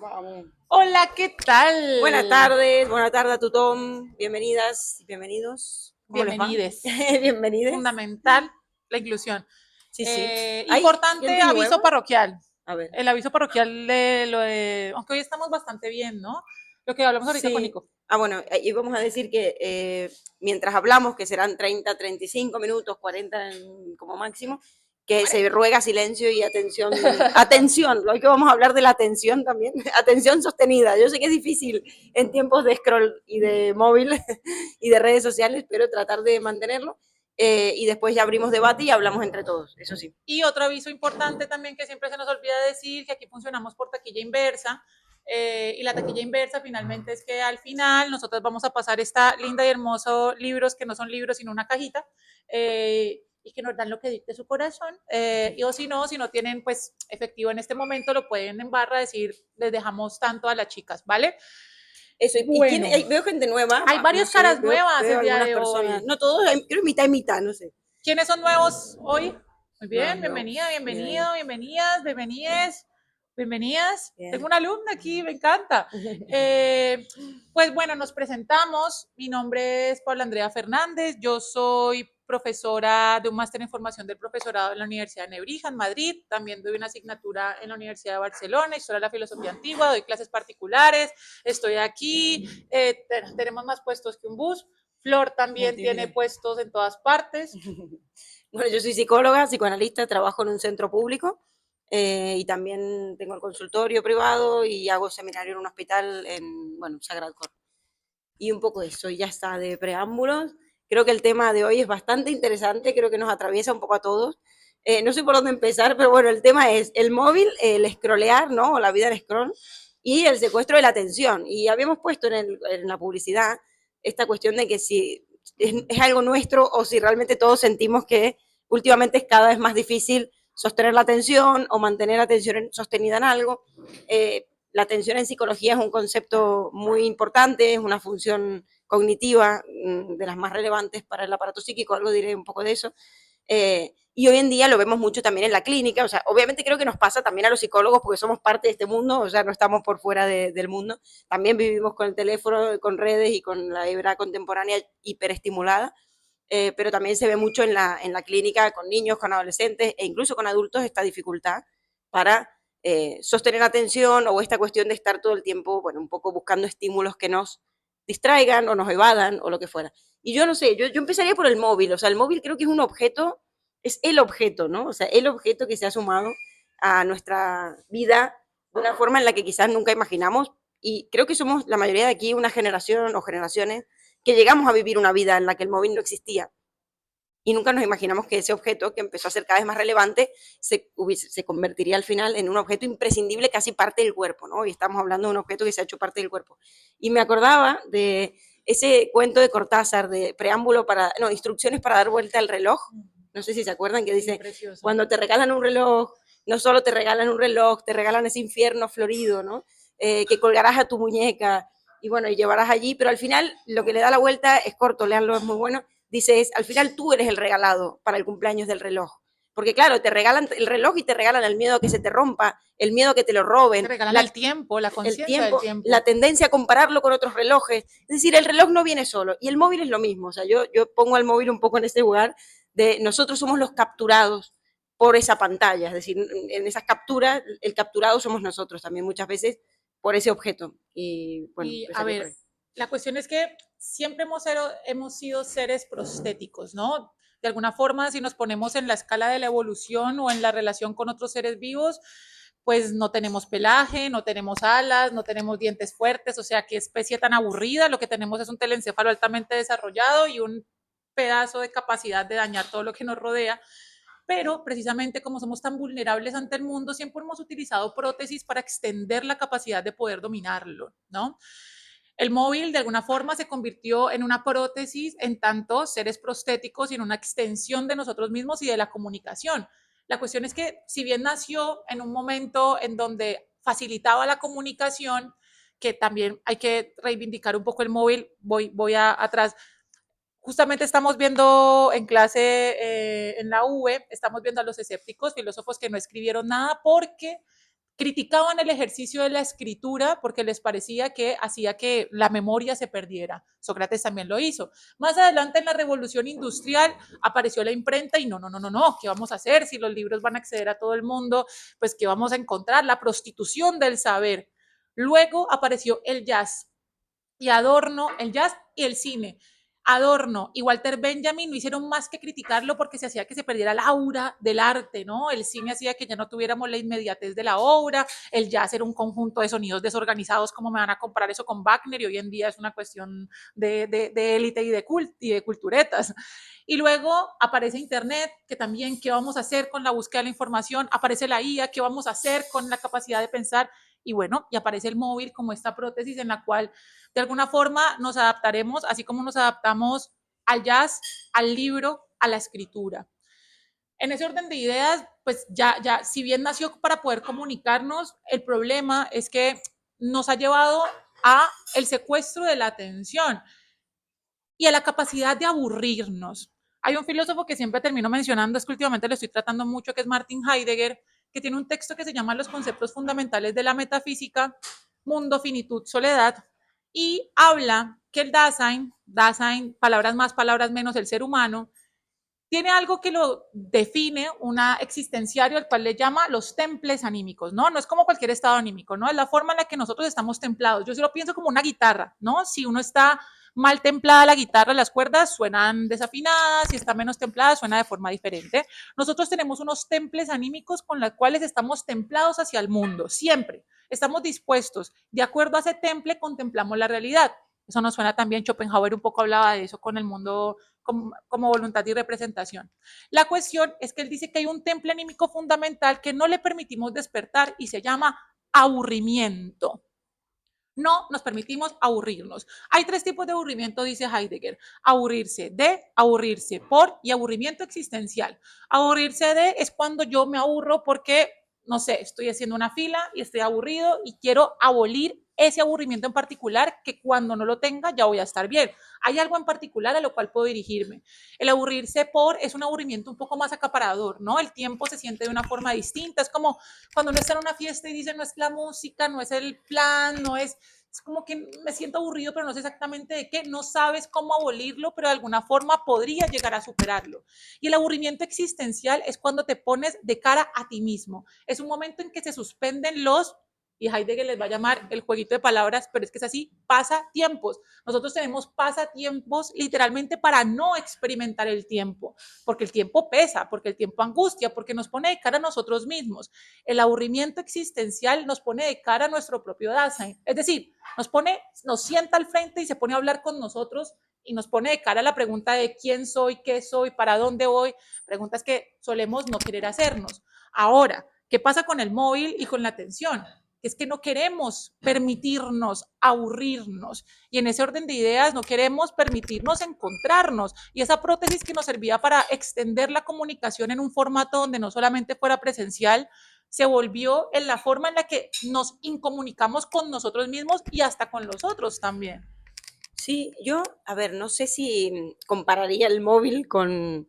Vamos. Hola, ¿qué Buenas tal? tardes, buenas tardes a Tutón. Bienvenidas y bienvenidos. ¿Cómo les va? Bienvenides. Bienvenides. Fundamental la inclusión. Sí, sí. ¿Hay Importante gente nueva? aviso parroquial. A ver. El aviso parroquial de lo de, aunque hoy estamos bastante bien, ¿no? Lo que hablamos ahorita con Sí. Nico. Bueno, y vamos a decir que mientras hablamos, que serán 30, 35 minutos, 40 como máximo, que se ruega silencio y atención. Atención, hoy que vamos a hablar de la atención también. Atención sostenida. Yo sé que es difícil en tiempos de scroll y de móvil y de redes sociales, pero tratar de mantenerlo. Y después ya abrimos debate y hablamos entre todos, eso sí. Y otro aviso importante también que siempre se nos olvida decir, que aquí funcionamos por taquilla inversa. Y la taquilla inversa finalmente es que al final nosotros vamos a pasar esta linda y hermoso libros que no son libros sino una cajita, y que nos dan lo que dicte su corazón, y o si no tienen pues efectivo en este momento, lo pueden en barra decir, les dejamos tanto a las chicas, ¿vale? Eso, ¿y quién? Bueno, Veo gente nueva, hay no varias sé, caras nuevas veo el día algunas de personas, hoy. no todos, creo mitad y mitad, no sé. ¿Quiénes son nuevos hoy? Muy bien, bienvenida, Nuevos, mira ahí. bienvenido, bienvenidas, bienvenidas, bienvenidas. Tengo Bien. una alumna aquí, me encanta. Pues bueno, nos presentamos. Mi nombre es Paula Andrea Fernández. Yo soy profesora de un máster en formación del profesorado en la Universidad de Nebrija, en Madrid. También doy una asignatura en la Universidad de Barcelona, Historia de la Filosofía Antigua. Doy clases particulares. Estoy aquí. Tenemos más puestos que un bus. Flor también tiene puestos en todas partes. Bueno, yo soy psicóloga, psicoanalista, trabajo en un centro público y también tengo el consultorio privado y hago seminario en un hospital en, bueno, Sagrat Cor. Y un poco eso, ya está, de preámbulos. Creo que el tema de hoy es bastante interesante, creo que nos atraviesa un poco a todos. No sé por dónde empezar, pero bueno, el tema es el móvil, el scrollear, ¿no? O la vida en scroll, y el secuestro de la atención. Y habíamos puesto en la publicidad esta cuestión de que si es algo nuestro o si realmente todos sentimos que últimamente es cada vez más difícil sostener la atención o mantener atención sostenida en algo. La atención en psicología es un concepto muy importante, es una función cognitiva de las más relevantes para el aparato psíquico, algo diré un poco de eso. Y hoy en día lo vemos mucho también en la clínica, o sea, obviamente creo que nos pasa también a los psicólogos porque somos parte de este mundo, o sea, no estamos por fuera del mundo, también vivimos con el teléfono, con redes y con la hebra contemporánea hiperestimulada, pero también se ve mucho en la clínica con niños, con adolescentes e incluso con adultos esta dificultad para sostener atención o esta cuestión de estar todo el tiempo, bueno, un poco buscando estímulos que nos distraigan o nos evadan o lo que fuera. Y yo no sé, yo empezaría por el móvil, o sea, el móvil creo que es un objeto, es el objeto, ¿no? O sea, el objeto que se ha sumado a nuestra vida de una forma en la que quizás nunca imaginamos y creo que somos la mayoría de aquí una generación o generaciones que llegamos a vivir una vida en la que el móvil no existía y nunca nos imaginamos que ese objeto, que empezó a ser cada vez más relevante, se convertiría al final en un objeto imprescindible, casi parte del cuerpo, ¿no? Y estamos hablando de un objeto que se ha hecho parte del cuerpo. Y me acordaba de ese cuento de Cortázar, de preámbulo para, no, instrucciones para dar vuelta al reloj, no sé si se acuerdan, que Sí, dice, precioso. cuando te regalan un reloj, no solo te regalan un reloj, te regalan ese infierno florido, ¿no? Que colgarás a tu muñeca y bueno, y llevarás allí, pero al final lo que le da la vuelta es corto, leanlo, es muy bueno, dices, al final tú eres el regalado para el cumpleaños del reloj. Porque claro, te regalan el reloj y te regalan el miedo a que se te rompa, el miedo a que te lo Te roben, regalan el tiempo, la el conciencia del tiempo, la tiempo. tendencia a compararlo con otros relojes. Es decir, el reloj no viene solo y el móvil es lo mismo. O sea, yo pongo al móvil un poco en este lugar de nosotros somos los capturados por esa pantalla. Es decir, en esas capturas, el capturado somos nosotros también muchas veces por ese objeto. Y bueno, Y a empezaría por ver, ahí. la cuestión es que siempre hemos sido seres prostéticos, ¿no? De alguna forma, si nos ponemos en la escala de la evolución o en la relación con otros seres vivos, pues no tenemos pelaje, no tenemos alas, no tenemos dientes fuertes, o sea, qué especie tan aburrida, lo que tenemos es un telencéfalo altamente desarrollado y un pedazo de capacidad de dañar todo lo que nos rodea, pero precisamente como somos tan vulnerables ante el mundo, siempre hemos utilizado prótesis para extender la capacidad de poder dominarlo, ¿no? El móvil de alguna forma se convirtió en una prótesis en tanto seres prostéticos y en una extensión de nosotros mismos y de la comunicación. La cuestión es que si bien nació en un momento en donde facilitaba la comunicación, que también hay que reivindicar un poco el móvil, voy atrás. Justamente estamos viendo en clase en la UE, estamos viendo a los escépticos, filósofos que no escribieron nada porque criticaban el ejercicio de la escritura porque les parecía que hacía que la memoria se perdiera. Sócrates también lo hizo. Más adelante en la revolución industrial apareció la imprenta y no, ¿qué vamos a hacer si los libros van a acceder a todo el mundo? Pues ¿qué vamos a encontrar? La prostitución del saber. Luego apareció el jazz y Adorno, el jazz y el cine. Adorno y Walter Benjamin no hicieron más que criticarlo porque se hacía que se perdiera la aura del arte, ¿no? El cine hacía que ya no tuviéramos la inmediatez de la obra, el jazz era un conjunto de sonidos desorganizados, ¿cómo me van a comparar eso con Wagner? Y hoy en día es una cuestión de élite y de culturetas. Y luego aparece Internet, que también, ¿qué vamos a hacer con la búsqueda de la información? Aparece la IA, ¿qué vamos a hacer con la capacidad de pensar? Y bueno, y aparece el móvil como esta prótesis en la cual de alguna forma nos adaptaremos, así como nos adaptamos al jazz, al libro, a la escritura. En ese orden de ideas, pues ya, si bien nació para poder comunicarnos, el problema es que nos ha llevado a el secuestro de la atención y a la capacidad de aburrirnos. Hay un filósofo que siempre termino mencionando, es que últimamente lo estoy tratando mucho, que es Martin Heidegger, que tiene un texto que se llama Los conceptos fundamentales de la metafísica, mundo, finitud, soledad, y habla que el Dasein, palabras más, palabras menos, el ser humano, tiene algo que lo define, una existenciario, al cual le llama los temples anímicos, ¿no? No es como cualquier estado anímico, ¿no? Es la forma en la que nosotros estamos templados. Yo sí lo pienso como una guitarra, ¿no? Si uno está mal templada la guitarra, las cuerdas suenan desafinadas, si está menos templada suena de forma diferente. Nosotros tenemos unos temples anímicos con los cuales estamos templados hacia el mundo, siempre. Estamos dispuestos. De acuerdo a ese temple contemplamos la realidad. Eso nos suena también, Schopenhauer un poco hablaba de eso con el mundo como voluntad y representación. La cuestión es que él dice que hay un temple anímico fundamental que no le permitimos despertar y se llama aburrimiento. No nos permitimos aburrirnos. Hay tres tipos de aburrimiento, dice Heidegger. Aburrirse de, aburrirse por y aburrimiento existencial. Aburrirse de es cuando yo me aburro porque, no sé, estoy haciendo una fila y estoy aburrido y quiero abolir ese aburrimiento en particular que cuando no lo tenga ya voy a estar bien. Hay algo en particular a lo cual puedo dirigirme. El aburrirse por es un aburrimiento un poco más acaparador, ¿no? El tiempo se siente de una forma distinta. Es como cuando uno está en una fiesta y dice no es la música, no es el plan, no es como que me siento aburrido, pero no sé exactamente de qué, no sabes cómo abolirlo, pero de alguna forma podría llegar a superarlo. Y el aburrimiento existencial es cuando te pones de cara a ti mismo. Es un momento en que se suspenden los, y Heidegger les va a llamar el jueguito de palabras, pero es que es así, pasatiempos. Nosotros tenemos pasatiempos literalmente para no experimentar el tiempo, porque el tiempo pesa, porque el tiempo angustia, porque nos pone de cara a nosotros mismos. El aburrimiento existencial nos pone de cara a nuestro propio Dasein. Es decir, nos sienta al frente y se pone a hablar con nosotros y nos pone de cara a la pregunta de quién soy, qué soy, para dónde voy, preguntas que solemos no querer hacernos. Ahora, ¿qué pasa con el móvil y con la atención? Es que no queremos permitirnos aburrirnos y en ese orden de ideas no queremos permitirnos encontrarnos y esa prótesis que nos servía para extender la comunicación en un formato donde no solamente fuera presencial, se volvió en la forma en la que nos incomunicamos con nosotros mismos y hasta con los otros también. Sí, yo, a ver, no sé si compararía el móvil con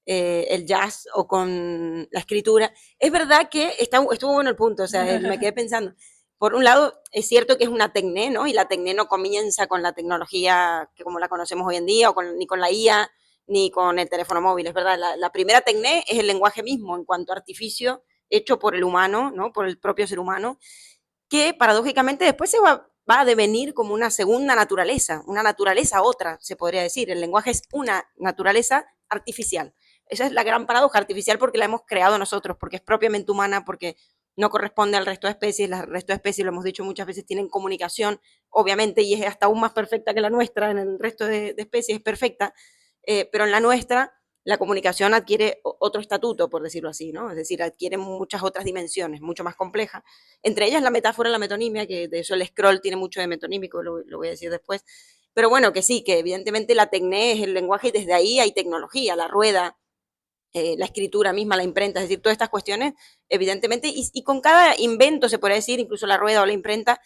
el jazz o con la escritura. Es verdad que estuvo bueno el punto, o sea, me quedé pensando. Por un lado, es cierto que es una tecné, ¿no? Y la tecné no comienza con la tecnología que como la conocemos hoy en día, ni con la IA, ni con el teléfono móvil, es verdad. La primera tecné es el lenguaje mismo, en cuanto a artificio hecho por el humano, ¿no? Por el propio ser humano, que paradójicamente después va a devenir como una naturaleza otra, se podría decir. El lenguaje es una naturaleza artificial. Esa es la gran paradoja artificial porque la hemos creado nosotros, porque es propiamente humana, porque no corresponde al resto de especies. El resto de especies, lo hemos dicho muchas veces, tienen comunicación, obviamente, y es hasta aún más perfecta que la nuestra. En el resto de especies es perfecta, pero en la nuestra la comunicación adquiere otro estatuto, por decirlo así, ¿no? Es decir, adquiere muchas otras dimensiones, mucho más complejas. Entre ellas la metáfora de la metonimia, que de eso el scroll tiene mucho de metonímico, lo voy a decir después. Pero bueno, que sí, que evidentemente la tecné es el lenguaje y desde ahí hay tecnología, la rueda, la escritura misma, la imprenta, es decir, todas estas cuestiones, evidentemente, y con cada invento, se podría decir, incluso la rueda o la imprenta,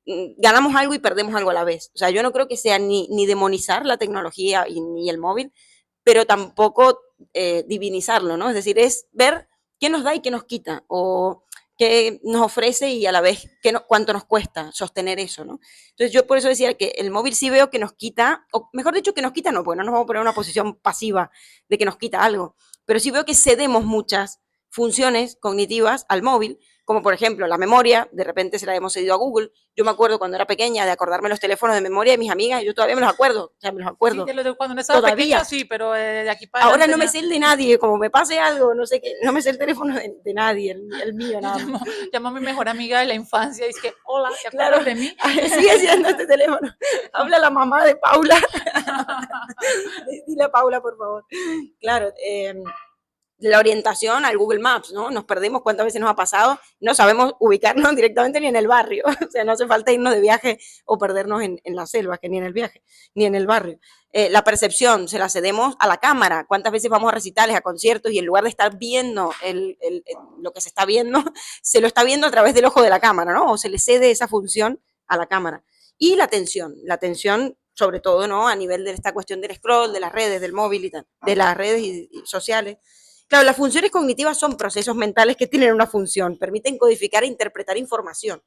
ganamos algo y perdemos algo a la vez. O sea, yo no creo que sea ni demonizar la tecnología ni el móvil, pero tampoco divinizarlo, ¿no? Es decir, es ver qué nos da y qué nos quita, o qué nos ofrece y a la vez cuánto nos cuesta sostener eso, ¿no? Entonces yo por eso decía que el móvil sí veo que nos quita, o mejor dicho que nos quita, no, porque no nos vamos a poner en una posición pasiva de que nos quita algo, pero sí veo que cedemos muchas funciones cognitivas al móvil, como por ejemplo la memoria, de repente se la hemos cedido a Google. Yo me acuerdo cuando era pequeña de acordarme los teléfonos de memoria de mis amigas, y yo todavía me los acuerdo, o sea, me los Sí, acuerdo cuando uno estaba pequeño, todavía. sí, pero de aquí para Ahora adelante no me ya. sé el de nadie, como me pase algo, no sé qué, no me sé el teléfono de nadie, el mío Yo nada más. llamo a mi mejor amiga de la infancia y es que, hola, ¿te Claro, acuerdas de mí? sigue siendo este teléfono. Habla la mamá de Paula. Dile a Paula, por favor. Claro, la orientación al Google Maps, ¿no? Nos perdemos, cuántas veces nos ha pasado, no sabemos ubicarnos directamente ni en el barrio, o sea, no hace falta irnos de viaje o perdernos en la selva, que ni en el viaje, ni en el barrio. La percepción se la cedemos a la cámara, cuántas veces vamos a recitales, a conciertos, y en lugar de estar viendo lo que se está viendo, se lo está viendo a través del ojo de la cámara, ¿no? O se le cede esa función a la cámara. Y la atención sobre todo, ¿no? A nivel de esta cuestión del scroll, de las redes, del móvil y tal, de las redes y sociales. Claro, las funciones cognitivas son procesos mentales que tienen una función, permiten codificar e interpretar información.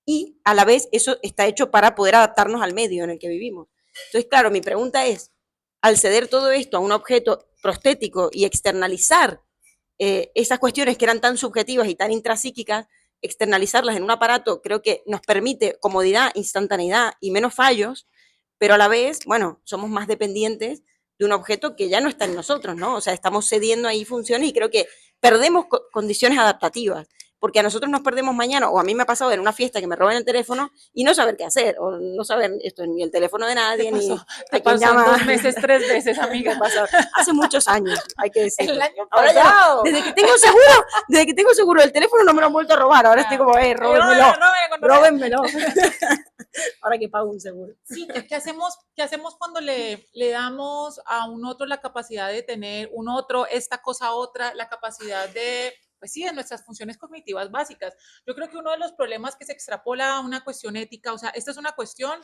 Y a la vez eso está hecho para poder adaptarnos al medio en el que vivimos. Entonces, claro, mi pregunta es, al ceder todo esto a un objeto prostético y externalizar esas cuestiones que eran tan subjetivas y tan intrapsíquicas, externalizarlas en un aparato creo que nos permite comodidad, instantaneidad y menos fallos, pero a la vez, bueno, somos más dependientes de un objeto que ya no está en nosotros, ¿no? O sea, estamos cediendo ahí funciones y creo que perdemos condiciones adaptativas, porque a nosotros nos perdemos mañana, o a mí me ha pasado en una fiesta que me roban el teléfono y no saber qué hacer, o no saber esto, ni el teléfono de nadie, ni Te a quién pasó en llama. 2 meses, 3 veces, amiga. Hace muchos años, hay que decirlo. El año Ahora ya pasado. no, desde que tengo seguro el teléfono no me lo han vuelto a robar, ahora estoy como, róbenmelo, róbenmelo. Ahora que pago un seguro. Sí, qué hacemos cuando le damos a un otro la capacidad de tener un otro, esta cosa otra, la capacidad de, pues sí, de nuestras funciones cognitivas básicas? Yo creo que uno de los problemas que se extrapola a una cuestión ética, o sea, esta es una cuestión,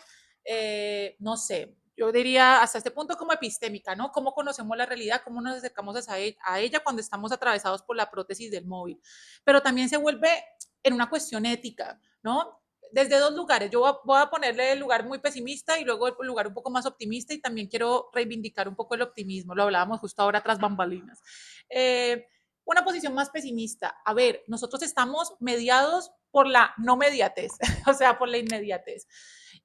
no sé, yo diría hasta este punto como epistémica, ¿no? Cómo conocemos la realidad, cómo nos acercamos a ella cuando estamos atravesados por la prótesis del móvil. Pero también se vuelve en una cuestión ética, ¿no? Desde dos lugares. Yo voy a ponerle el lugar muy pesimista y luego el lugar un poco más optimista, y también quiero reivindicar un poco el optimismo. Lo hablábamos justo ahora tras bambalinas. Una posición más pesimista. A ver, nosotros estamos mediados por la no mediatez, o sea, por la inmediatez.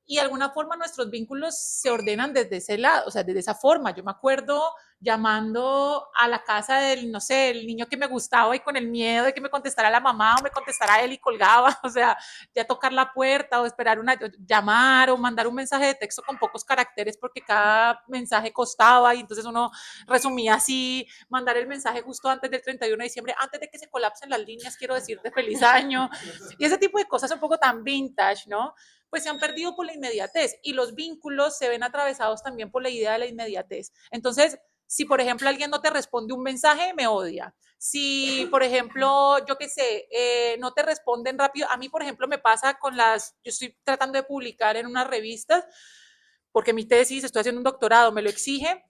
Y de alguna forma nuestros vínculos se ordenan desde ese lado, o sea, desde esa forma. Yo me acuerdo llamando a la casa del, no sé, el niño que me gustaba y con el miedo de que me contestara la mamá o me contestara él y colgaba, o sea, ya tocar la puerta o esperar llamar o mandar un mensaje de texto con pocos caracteres porque cada mensaje costaba, y entonces uno resumía así, mandar el mensaje justo antes del 31 de diciembre, antes de que se colapsen las líneas, quiero decirte feliz año, y ese tipo de cosas un poco tan vintage, ¿no? Pues se han perdido por la inmediatez, y los vínculos se ven atravesados también por la idea de la inmediatez. Entonces, si por ejemplo alguien no te responde un mensaje, me odia. Si por ejemplo, yo qué sé, no te responden rápido, a mí por ejemplo me pasa yo estoy tratando de publicar en unas revistas porque mi tesis, estoy haciendo un doctorado, me lo exige,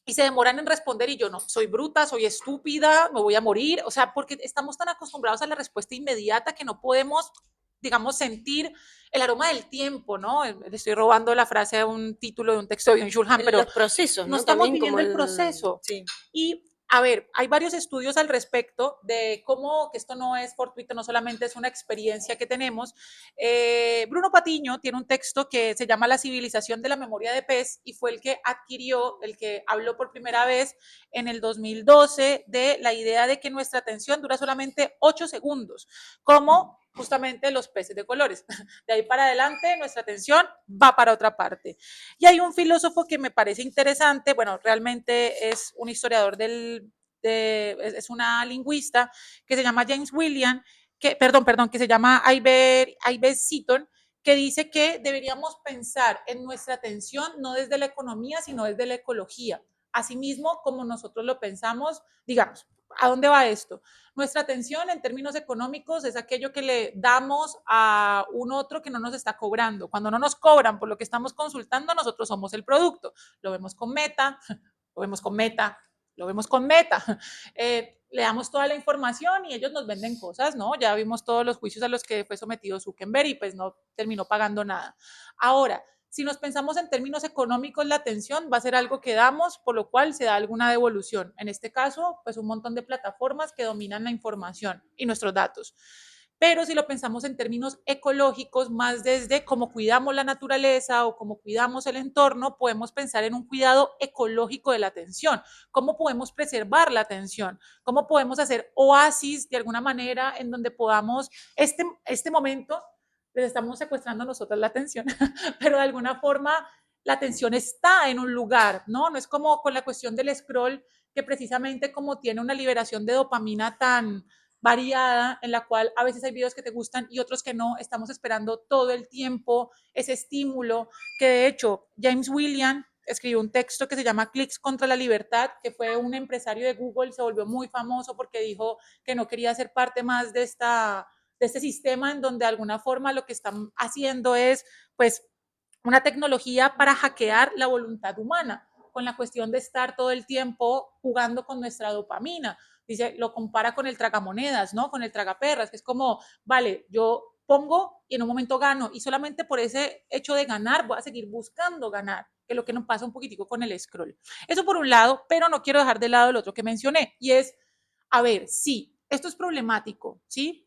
y se demoran en responder y yo no, soy bruta, soy estúpida, me voy a morir, o sea, porque estamos tan acostumbrados a la respuesta inmediata que no podemos, digamos, sentir el aroma del tiempo, ¿no? Le estoy robando la frase de un título de un texto de Byung-Chul Han, pero los procesos, no ¿no? estamos También viviendo como el proceso. sí. Y a ver, hay varios estudios al respecto de cómo que esto no es fortuito, no solamente es una experiencia que tenemos. Bruno Patiño tiene un texto que se llama La civilización de la memoria de pez, y fue el que adquirió, el que habló por primera vez en el 2012 de la idea de que nuestra atención dura solamente 8 segundos, como justamente los peces de colores. De ahí para adelante nuestra atención va para otra parte. Y hay un filósofo que me parece interesante, bueno, realmente es un historiador es una lingüista, que se llama James William, que se llama Ives Seaton, que dice que deberíamos pensar en nuestra atención no desde la economía, sino desde la ecología. Asimismo, como nosotros lo pensamos, digamos, ¿a dónde va esto? Nuestra atención en términos económicos es aquello que le damos a un otro que no nos está cobrando. Cuando no nos cobran por lo que estamos consultando, nosotros somos el producto. Lo vemos con Meta, lo vemos con Meta, le damos toda la información y ellos nos venden cosas, ¿no? Ya vimos todos los juicios a los que fue sometido Zuckerberg y pues no terminó pagando nada. Ahora, si nos pensamos en términos económicos, la atención va a ser algo que damos, por lo cual se da alguna devolución. En este caso, pues un montón de plataformas que dominan la información y nuestros datos. Pero si lo pensamos en términos ecológicos, más desde cómo cuidamos la naturaleza o cómo cuidamos el entorno, podemos pensar en un cuidado ecológico de la atención. ¿Cómo podemos preservar la atención? ¿Cómo podemos hacer oasis de alguna manera en donde podamos, este momento, les estamos secuestrando a nosotros la atención, pero de alguna forma la atención está en un lugar, ¿no? No es como con la cuestión del scroll, que precisamente como tiene una liberación de dopamina tan variada, en la cual a veces hay videos que te gustan y otros que no, estamos esperando todo el tiempo ese estímulo, que de hecho James Williams escribió un texto que se llama Clics contra la libertad, que fue un empresario de Google, se volvió muy famoso porque dijo que no quería ser parte más de este sistema en donde de alguna forma lo que están haciendo es pues una tecnología para hackear la voluntad humana, con la cuestión de estar todo el tiempo jugando con nuestra dopamina. Dice, lo compara con el tragamonedas, ¿no? Con el tragaperras, que es como, vale, yo pongo y en un momento gano, y solamente por ese hecho de ganar voy a seguir buscando ganar, que es lo que nos pasa un poquitico con el scroll. Eso por un lado, pero no quiero dejar de lado el otro que mencioné, y es, a ver, sí, esto es problemático, ¿sí?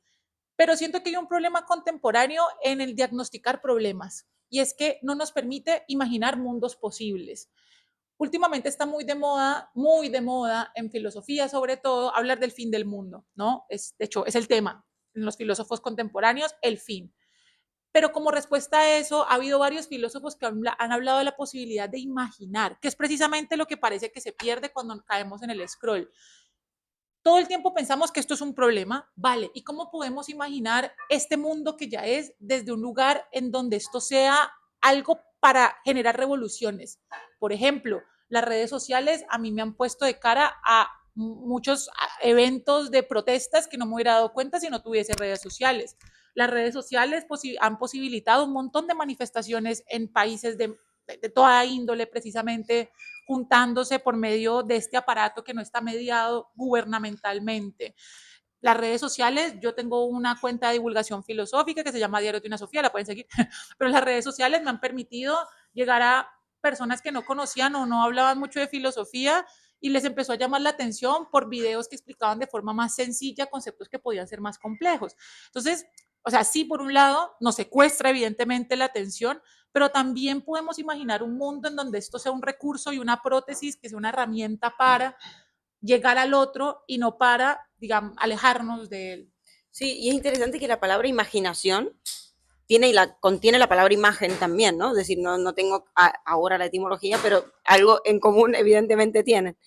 Pero siento que hay un problema contemporáneo en el diagnosticar problemas, y es que no nos permite imaginar mundos posibles. Últimamente está muy de moda en filosofía sobre todo, hablar del fin del mundo, ¿no? De hecho, es el tema en los filósofos contemporáneos, el fin. Pero como respuesta a eso, ha habido varios filósofos que han hablado de la posibilidad de imaginar, que es precisamente lo que parece que se pierde cuando caemos en el scroll. Todo el tiempo pensamos que esto es un problema, vale, ¿y cómo podemos imaginar este mundo que ya es desde un lugar en donde esto sea algo para generar revoluciones? Por ejemplo, las redes sociales a mí me han puesto de cara a muchos eventos de protestas que no me hubiera dado cuenta si no tuviese redes sociales. Las redes sociales han posibilitado un montón de manifestaciones en países de toda índole, precisamente juntándose por medio de este aparato que no está mediado gubernamentalmente. Las redes sociales, yo tengo una cuenta de divulgación filosófica que se llama Diario de una Sofía, la pueden seguir, pero las redes sociales me han permitido llegar a personas que no conocían o no hablaban mucho de filosofía y les empezó a llamar la atención por videos que explicaban de forma más sencilla conceptos que podían ser más complejos. Entonces, o sea, sí, por un lado, nos secuestra evidentemente la atención, pero también podemos imaginar un mundo en donde esto sea un recurso y una prótesis, que sea una herramienta para llegar al otro y no para, digamos, alejarnos de él. Sí, y es interesante que la palabra imaginación contiene la palabra imagen también, ¿no? Es decir, no tengo ahora la etimología, pero algo en común evidentemente tienen.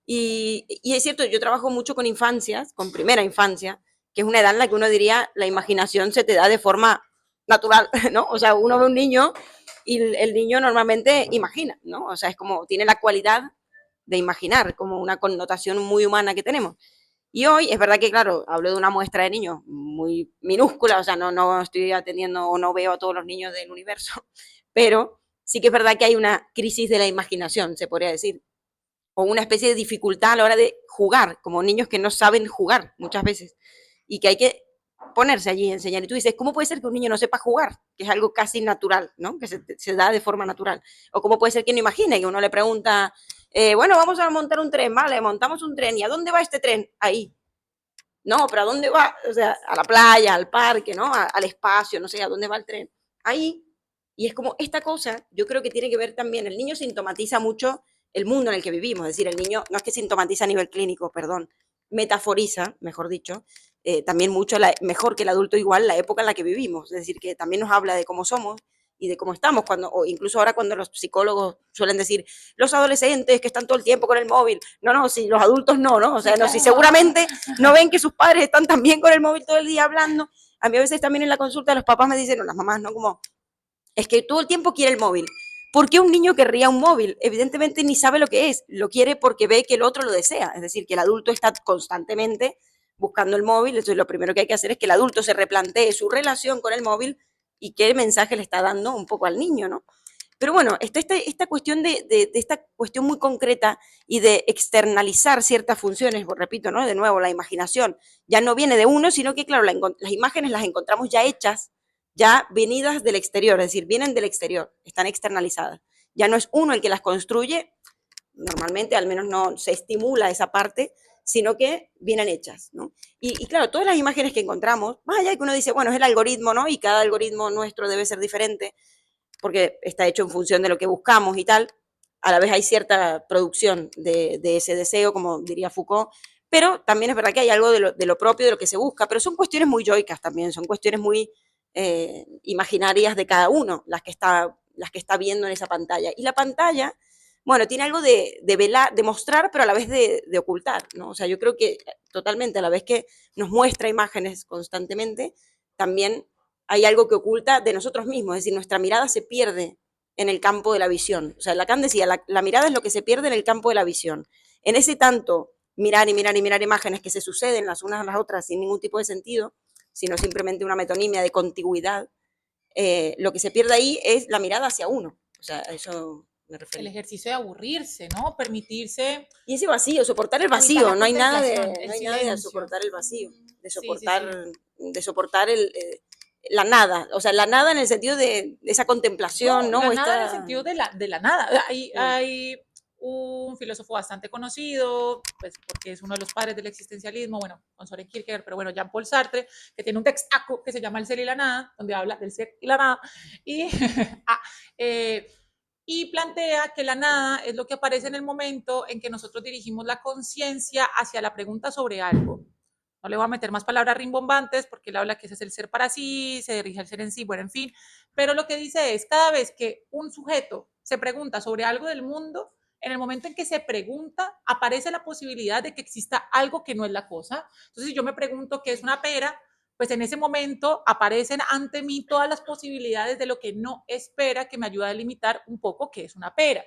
Y es cierto, yo trabajo mucho con infancias, con primera infancia, que es una edad en la que uno diría la imaginación se te da de forma natural, ¿no? O sea, uno ve un niño y el niño normalmente imagina, ¿no? O sea, es como, tiene la cualidad de imaginar, como una connotación muy humana que tenemos. Y hoy es verdad que, claro, hablo de una muestra de niños muy minúscula, o sea, no estoy atendiendo o no veo a todos los niños del universo, pero sí que es verdad que hay una crisis de la imaginación, se podría decir, o una especie de dificultad a la hora de jugar, como niños que no saben jugar muchas veces, y que hay que ponerse allí y enseñar. Y tú dices, ¿cómo puede ser que un niño no sepa jugar? Que es algo casi natural, ¿no? Que se da de forma natural. O cómo puede ser que no imagine, que uno le pregunta, bueno, vamos a montar un tren, vale, montamos un tren, ¿y a dónde va este tren? Ahí. No, pero ¿a dónde va? O sea, a la playa, al parque, ¿no? Al espacio, no sé, ¿a dónde va el tren? Ahí. Y es como esta cosa, yo creo que tiene que ver también, el niño sintomatiza mucho el mundo en el que vivimos, es decir, el niño no es que sintomatiza a nivel clínico, perdón, metaforiza, mejor dicho, también mucho, mejor que el adulto igual, la época en la que vivimos, es decir, que también nos habla de cómo somos y de cómo estamos, o incluso ahora cuando los psicólogos suelen decir, los adolescentes que están todo el tiempo con el móvil, no, si los adultos no, o sea, no, si seguramente no ven que sus padres están también con el móvil todo el día hablando. A mí a veces también en la consulta los papás me dicen, o las mamás, ¿no? Como, es que todo el tiempo quiere el móvil. ¿Por qué un niño querría un móvil? Evidentemente ni sabe lo que es, lo quiere porque ve que el otro lo desea, es decir, que el adulto está constantemente buscando el móvil, entonces lo primero que hay que hacer es que el adulto se replantee su relación con el móvil y qué mensaje le está dando un poco al niño, ¿no? Pero bueno, está esta cuestión de esta cuestión muy concreta y de externalizar ciertas funciones, repito, ¿no? De nuevo, la imaginación ya no viene de uno, sino que, claro, las imágenes las encontramos ya hechas, ya venidas del exterior, es decir, vienen del exterior, están externalizadas. Ya no es uno el que las construye, normalmente al menos no se estimula esa parte, sino que vienen hechas, ¿no? Y claro, todas las imágenes que encontramos, más allá de que uno dice, bueno, es el algoritmo, ¿no? Y cada algoritmo nuestro debe ser diferente, porque está hecho en función de lo que buscamos y tal, a la vez hay cierta producción de ese deseo, como diría Foucault, pero también es verdad que hay algo de lo propio, de lo que se busca, pero son cuestiones muy yoicas también, son cuestiones muy imaginarias de cada uno, las que está viendo en esa pantalla. Y la pantalla, bueno, tiene algo de velar, de mostrar, pero a la vez de ocultar, ¿no? O sea, yo creo que totalmente, a la vez que nos muestra imágenes constantemente, también hay algo que oculta de nosotros mismos, es decir, nuestra mirada se pierde en el campo de la visión. O sea, Lacan decía, la mirada es lo que se pierde en el campo de la visión. En ese tanto mirar y mirar y mirar imágenes que se suceden las unas a las otras sin ningún tipo de sentido, sino simplemente una metonimia de contigüidad, lo que se pierde ahí es la mirada hacia uno. O sea, a eso me El refiero. ejercicio de aburrirse, ¿no? Permitirse Y ese vacío, soportar el habitar vacío, la no hay nada contemplación, de, el no hay nada de silencio. soportar el vacío, Sí, sí, sí. de soportar la nada, o sea, la nada en el sentido de esa contemplación, No, ¿no? la nada en el Esta, sentido de la nada. Hay un filósofo bastante conocido, pues porque es uno de los padres del existencialismo, bueno, con Soren Kierkegaard, pero bueno, Jean-Paul Sartre, que tiene un textaco que se llama El ser y la nada, donde habla del ser y la nada, y, ah, eh, y plantea que la nada es lo que aparece en el momento en que nosotros dirigimos la conciencia hacia la pregunta sobre algo. No le voy a meter más palabras rimbombantes porque él habla que ese es el ser para sí, se dirige al ser en sí, bueno, en fin. Pero lo que dice es, cada vez que un sujeto se pregunta sobre algo del mundo, en el momento en que se pregunta, aparece la posibilidad de que exista algo que no es la cosa. Entonces, si yo me pregunto qué es una pera, pues en ese momento aparecen ante mí todas las posibilidades de lo que no espera, que me ayuda a delimitar un poco qué es una pera.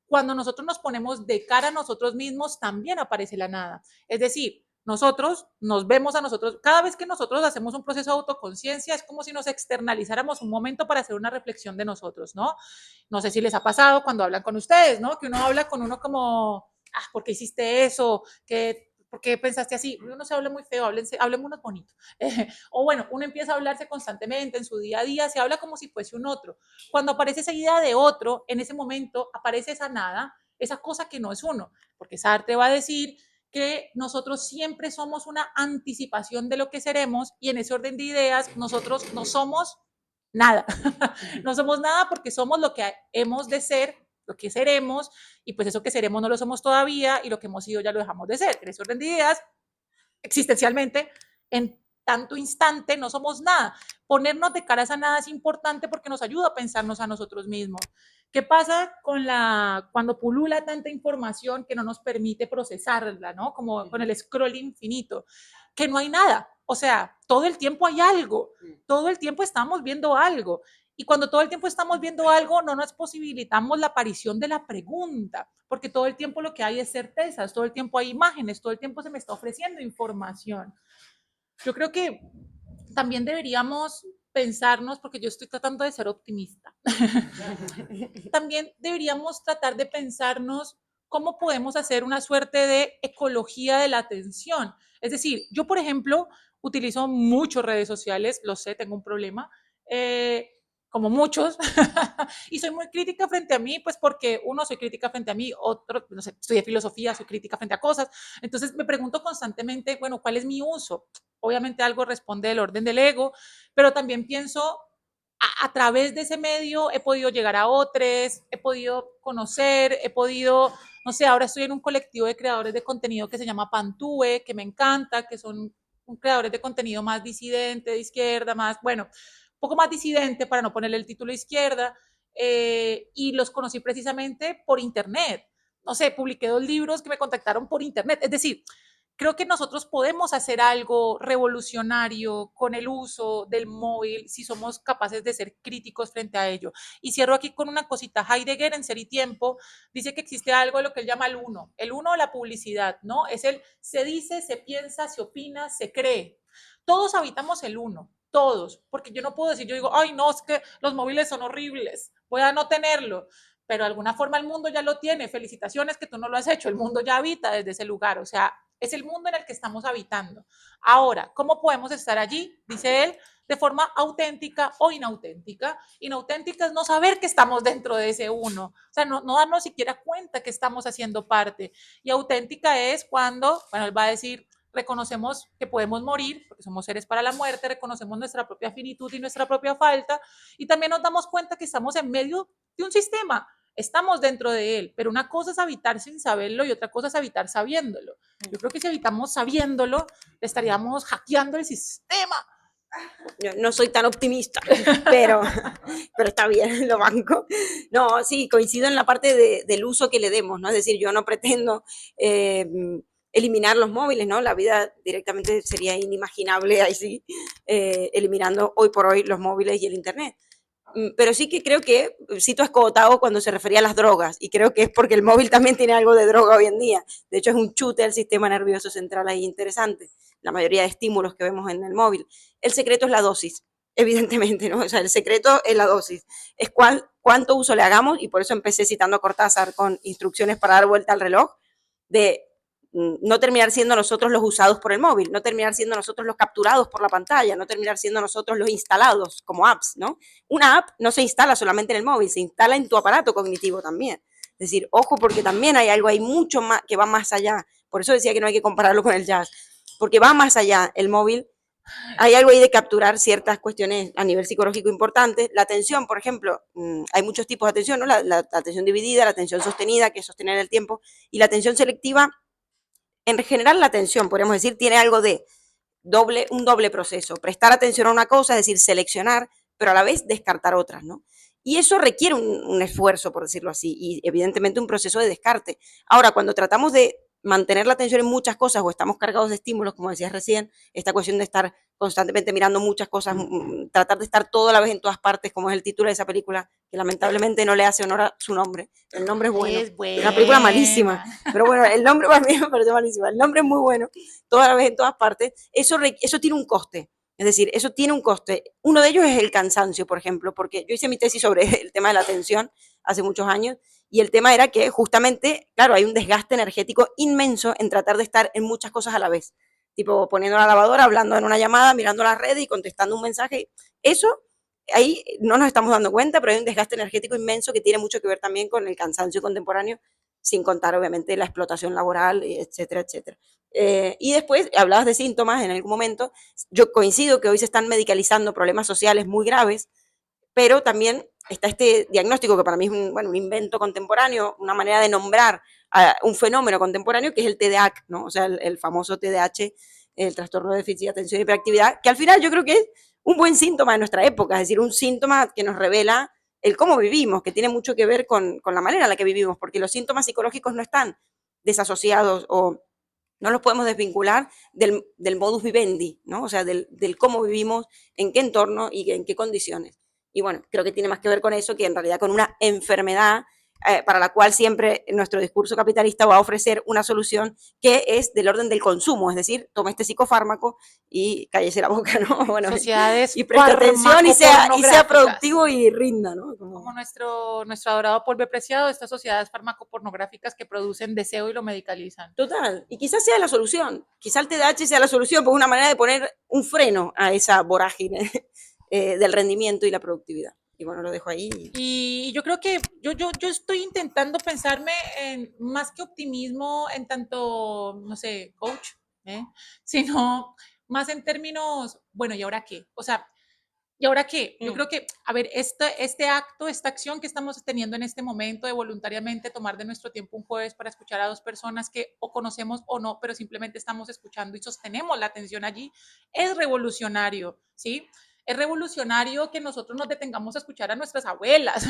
Cuando nosotros nos ponemos de cara a nosotros mismos, también aparece la nada. Es decir, nosotros nos vemos a nosotros, cada vez que nosotros hacemos un proceso de autoconciencia, es como si nos externalizáramos un momento para hacer una reflexión de nosotros, ¿no? No sé si les ha pasado cuando hablan con ustedes, ¿no? Que uno habla con uno como, ¿por qué hiciste eso? ¿Por qué pensaste así? Uno se habla muy feo, hablemos bonito. O bueno, uno empieza a hablarse constantemente en su día a día, se habla como si fuese un otro. Cuando aparece esa idea de otro, en ese momento aparece esa nada, esa cosa que no es uno, porque Sartre va a decir que nosotros siempre somos una anticipación de lo que seremos y en ese orden de ideas nosotros no somos nada. No somos nada porque somos lo que hemos de ser, lo que seremos, y pues eso que seremos no lo somos todavía y lo que hemos sido ya lo dejamos de ser. En ese orden de ideas, existencialmente, en tanto instante no somos nada. Ponernos de cara a esa nada es importante porque nos ayuda a pensarnos a nosotros mismos. ¿Qué pasa cuando pulula tanta información que no nos permite procesarla, ¿no? Como con el scroll infinito, que no hay nada. O sea, todo el tiempo hay algo, todo el tiempo estamos viendo algo. Y cuando todo el tiempo estamos viendo algo, no nos posibilitamos la aparición de la pregunta, porque todo el tiempo lo que hay es certezas, todo el tiempo hay imágenes, todo el tiempo se me está ofreciendo información. Yo creo que también deberíamos pensarnos, porque yo estoy tratando de ser optimista, también deberíamos tratar de pensarnos cómo podemos hacer una suerte de ecología de la atención. Es decir, yo, por ejemplo, utilizo mucho redes sociales, lo sé, tengo un problema, como muchos, y soy muy crítica frente a mí, pues porque uno, soy crítica frente a mí, otro, no sé, estudié filosofía, soy crítica frente a cosas, entonces me pregunto constantemente, bueno, ¿cuál es mi uso? Obviamente algo responde del orden del ego, pero también pienso a través de ese medio he podido llegar a otros, he podido conocer, he podido, no sé, ahora estoy en un colectivo de creadores de contenido que se llama Pantue, que me encanta, que son creadores de contenido más disidente, de izquierda, más, bueno, un poco más disidente para no ponerle el título izquierda, y los conocí precisamente por internet. No sé, publiqué 2 libros que me contactaron por internet. Es decir, creo que nosotros podemos hacer algo revolucionario con el uso del móvil si somos capaces de ser críticos frente a ello. Y cierro aquí con una cosita. Heidegger en Ser y Tiempo dice que existe algo de lo que él llama el uno de la publicidad, ¿no? Es el se dice, se piensa, se opina, se cree. Todos habitamos el uno, todos, porque yo no puedo decir, yo digo, ay, no, es que los móviles son horribles, voy a no tenerlo, pero de alguna forma el mundo ya lo tiene, felicitaciones que tú no lo has hecho, el mundo ya habita desde ese lugar, o sea, es el mundo en el que estamos habitando. Ahora, ¿cómo podemos estar allí? Dice él, de forma auténtica o inauténtica. Inauténtica es no saber que estamos dentro de ese uno, o sea, no darnos siquiera cuenta que estamos haciendo parte. Y auténtica es cuando, bueno, él va a decir, reconocemos que podemos morir, porque somos seres para la muerte, reconocemos nuestra propia finitud y nuestra propia falta, y también nos damos cuenta que estamos en medio de un sistema, estamos dentro de él, pero una cosa es habitar sin saberlo y otra cosa es habitar sabiéndolo. Yo creo que si habitamos sabiéndolo, estaríamos hackeando el sistema. Yo no soy tan optimista, pero, pero está bien, lo banco. No, sí, coincido en la parte del uso que le demos, ¿no? Es decir, yo no pretendo eliminar los móviles, ¿no? La vida directamente sería inimaginable ahí sí, eliminando hoy por hoy los móviles y el Internet. Pero sí que creo que cito a Escotado cuando se refería a las drogas, y creo que es porque el móvil también tiene algo de droga hoy en día. De hecho, es un chute al sistema nervioso central ahí interesante, la mayoría de estímulos que vemos en el móvil. El secreto es la dosis, evidentemente, ¿no? O sea, el secreto es la dosis, es cuánto uso le hagamos, y por eso empecé citando a Cortázar con instrucciones para dar vuelta al reloj, de no terminar siendo nosotros los usados por el móvil, no terminar siendo nosotros los capturados por la pantalla, no terminar siendo nosotros los instalados como apps, ¿no? Una app no se instala solamente en el móvil, se instala en tu aparato cognitivo también. Es decir, ojo, porque también hay algo, hay mucho más que va más allá. Por eso decía que no hay que compararlo con el jazz, porque va más allá el móvil. Hay algo ahí de capturar ciertas cuestiones a nivel psicológico importantes. La atención, por ejemplo, hay muchos tipos de atención, ¿no? La atención dividida, la atención sostenida, que es sostener el tiempo, y la atención selectiva. En general, la atención, podríamos decir, tiene algo de un doble proceso. Prestar atención a una cosa, es decir, seleccionar, pero a la vez descartar otras, ¿no? Y eso requiere un esfuerzo, por decirlo así, y evidentemente un proceso de descarte. Ahora, cuando tratamos de mantener la atención en muchas cosas o estamos cargados de estímulos, como decías recién, esta cuestión de estar constantemente mirando muchas cosas, tratar de estar toda la vez en todas partes, como es el título de esa película, que lamentablemente no le hace honor a su nombre. El nombre es bueno. Es buena. Una película malísima, pero bueno, el nombre para mí me parece malísimo. El nombre es muy bueno, toda la vez en todas partes. Eso tiene un coste. Es decir, eso tiene un coste. Uno de ellos es el cansancio, por ejemplo, porque yo hice mi tesis sobre el tema de la atención hace muchos años, y el tema era que justamente, claro, hay un desgaste energético inmenso en tratar de estar en muchas cosas a la vez. Tipo, poniendo la lavadora, hablando en una llamada, mirando las redes y contestando un mensaje. Eso, ahí no nos estamos dando cuenta, pero hay un desgaste energético inmenso que tiene mucho que ver también con el cansancio contemporáneo, sin contar, obviamente, la explotación laboral, etcétera, etcétera. Y después, hablabas de síntomas en algún momento. Yo coincido que hoy se están medicalizando problemas sociales muy graves, pero también está este diagnóstico que para mí es un invento contemporáneo, una manera de nombrar a un fenómeno contemporáneo que es el TDAH, ¿no? O sea, el famoso TDAH, el trastorno de déficit de atención y hiperactividad, que al final yo creo que es un buen síntoma de nuestra época, es decir, un síntoma que nos revela el cómo vivimos, que tiene mucho que ver con la manera en la que vivimos, porque los síntomas psicológicos no están desasociados o no los podemos desvincular del modus vivendi, ¿no? O sea, del cómo vivimos, en qué entorno y en qué condiciones. Y bueno, creo que tiene más que ver con eso que en realidad con una enfermedad para la cual siempre nuestro discurso capitalista va a ofrecer una solución que es del orden del consumo, es decir, tome este psicofármaco y cállese la boca, ¿no? Bueno, Sociedades y preste atención y sea productivo y rinda, ¿no? Como nuestro adorado polvo preciado, estas sociedades farmacopornográficas que producen deseo y lo medicalizan. Total, y quizás sea la solución, quizás el TDAH sea la solución, pues una manera de poner un freno a esa vorágine del rendimiento y la productividad. Y bueno, lo dejo ahí. Y yo creo que yo estoy intentando pensarme en más que optimismo en tanto, no sé, coach, sino más en términos, bueno, ¿y ahora qué? O sea, ¿y ahora qué? Yo creo que, a ver, este acto, esta acción que estamos teniendo en este momento de voluntariamente tomar de nuestro tiempo un jueves para escuchar a dos personas que o conocemos o no, pero simplemente estamos escuchando y sostenemos la atención allí, es revolucionario, ¿sí? Es revolucionario que nosotros nos detengamos a escuchar a nuestras abuelas.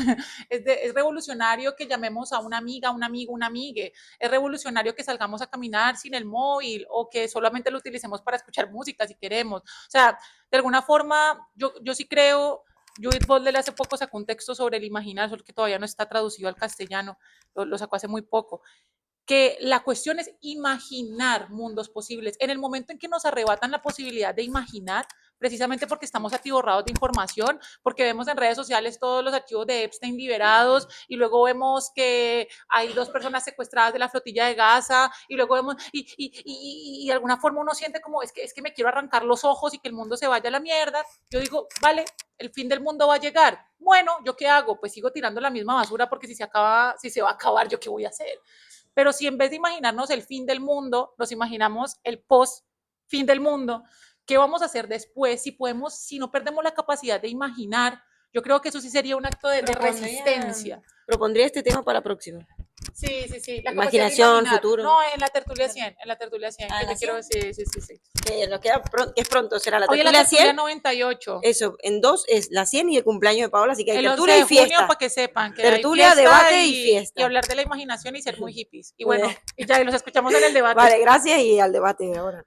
Es revolucionario que llamemos a una amiga, un amigo, una amigue. Es revolucionario que salgamos a caminar sin el móvil o que solamente lo utilicemos para escuchar música si queremos. O sea, de alguna forma, yo sí creo, Judith Butler hace poco sacó un texto sobre el imaginar, solo que todavía no está traducido al castellano, lo sacó hace muy poco, que la cuestión es imaginar mundos posibles. En el momento en que nos arrebatan la posibilidad de imaginar, precisamente porque estamos atiborrados de información, porque vemos en redes sociales todos los archivos de Epstein liberados y luego vemos que hay 2 personas secuestradas de la flotilla de Gaza y luego vemos, y de alguna forma uno siente como, es que me quiero arrancar los ojos y que el mundo se vaya a la mierda. Yo digo, vale, el fin del mundo va a llegar. Bueno, ¿yo qué hago? Pues sigo tirando la misma basura porque si se va a acabar, ¿yo qué voy a hacer? Pero si en vez de imaginarnos el fin del mundo, nos imaginamos el post fin del mundo, ¿qué vamos a hacer después? Si no perdemos la capacidad de imaginar, yo creo que eso sí sería un acto de resistencia. Propondría este tema para la próxima. Sí, sí, sí. La imaginación, futuro. No, en la tertulia 100, que te quiero decir, sí. Que nos queda que es pronto, será la Hoy tertulia, es la tertulia 100. 98. Eso, en 2 es la 100 y el cumpleaños de Paola, así que hay el tertulia 11 de y fiesta. junio, para que sepan que tertulia, hay debate y fiesta. Y hablar de la imaginación y ser muy hippies. Y bueno, y ya los escuchamos en el debate. Vale, gracias y al debate ahora.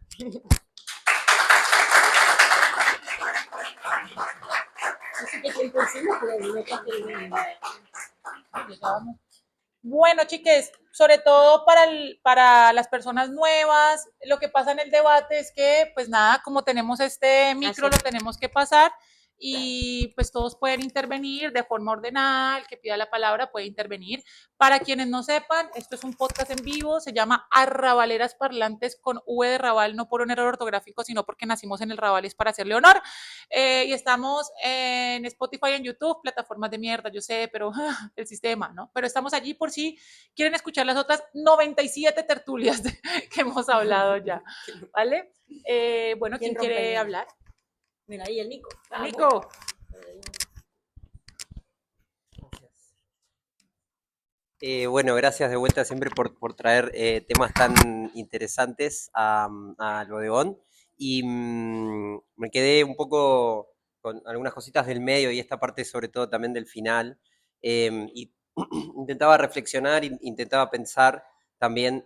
Bueno, chiques, sobre todo para las personas nuevas, lo que pasa en el debate es que, pues nada, como tenemos este micro, lo tenemos que pasar y pues todos pueden intervenir de forma ordenada, el que pida la palabra puede intervenir. Para quienes no sepan, esto es un podcast en vivo, se llama Arrabaleras Parlantes con V de Raval, no por un error ortográfico, sino porque nacimos en el Raval y es para hacerle honor. Y estamos en Spotify, en YouTube, plataformas de mierda, yo sé, pero el sistema, ¿no? Pero estamos allí por si quieren escuchar las otras 97 tertulias que hemos hablado ya, ¿vale? Bueno, ¿quién quiere hablar? Mira, ahí el Nico. Nico. Bueno, gracias de vuelta siempre por traer temas tan interesantes al bodegón. Y me quedé un poco con algunas cositas del medio y esta parte sobre todo también del final. Y intentaba reflexionar, intentaba pensar también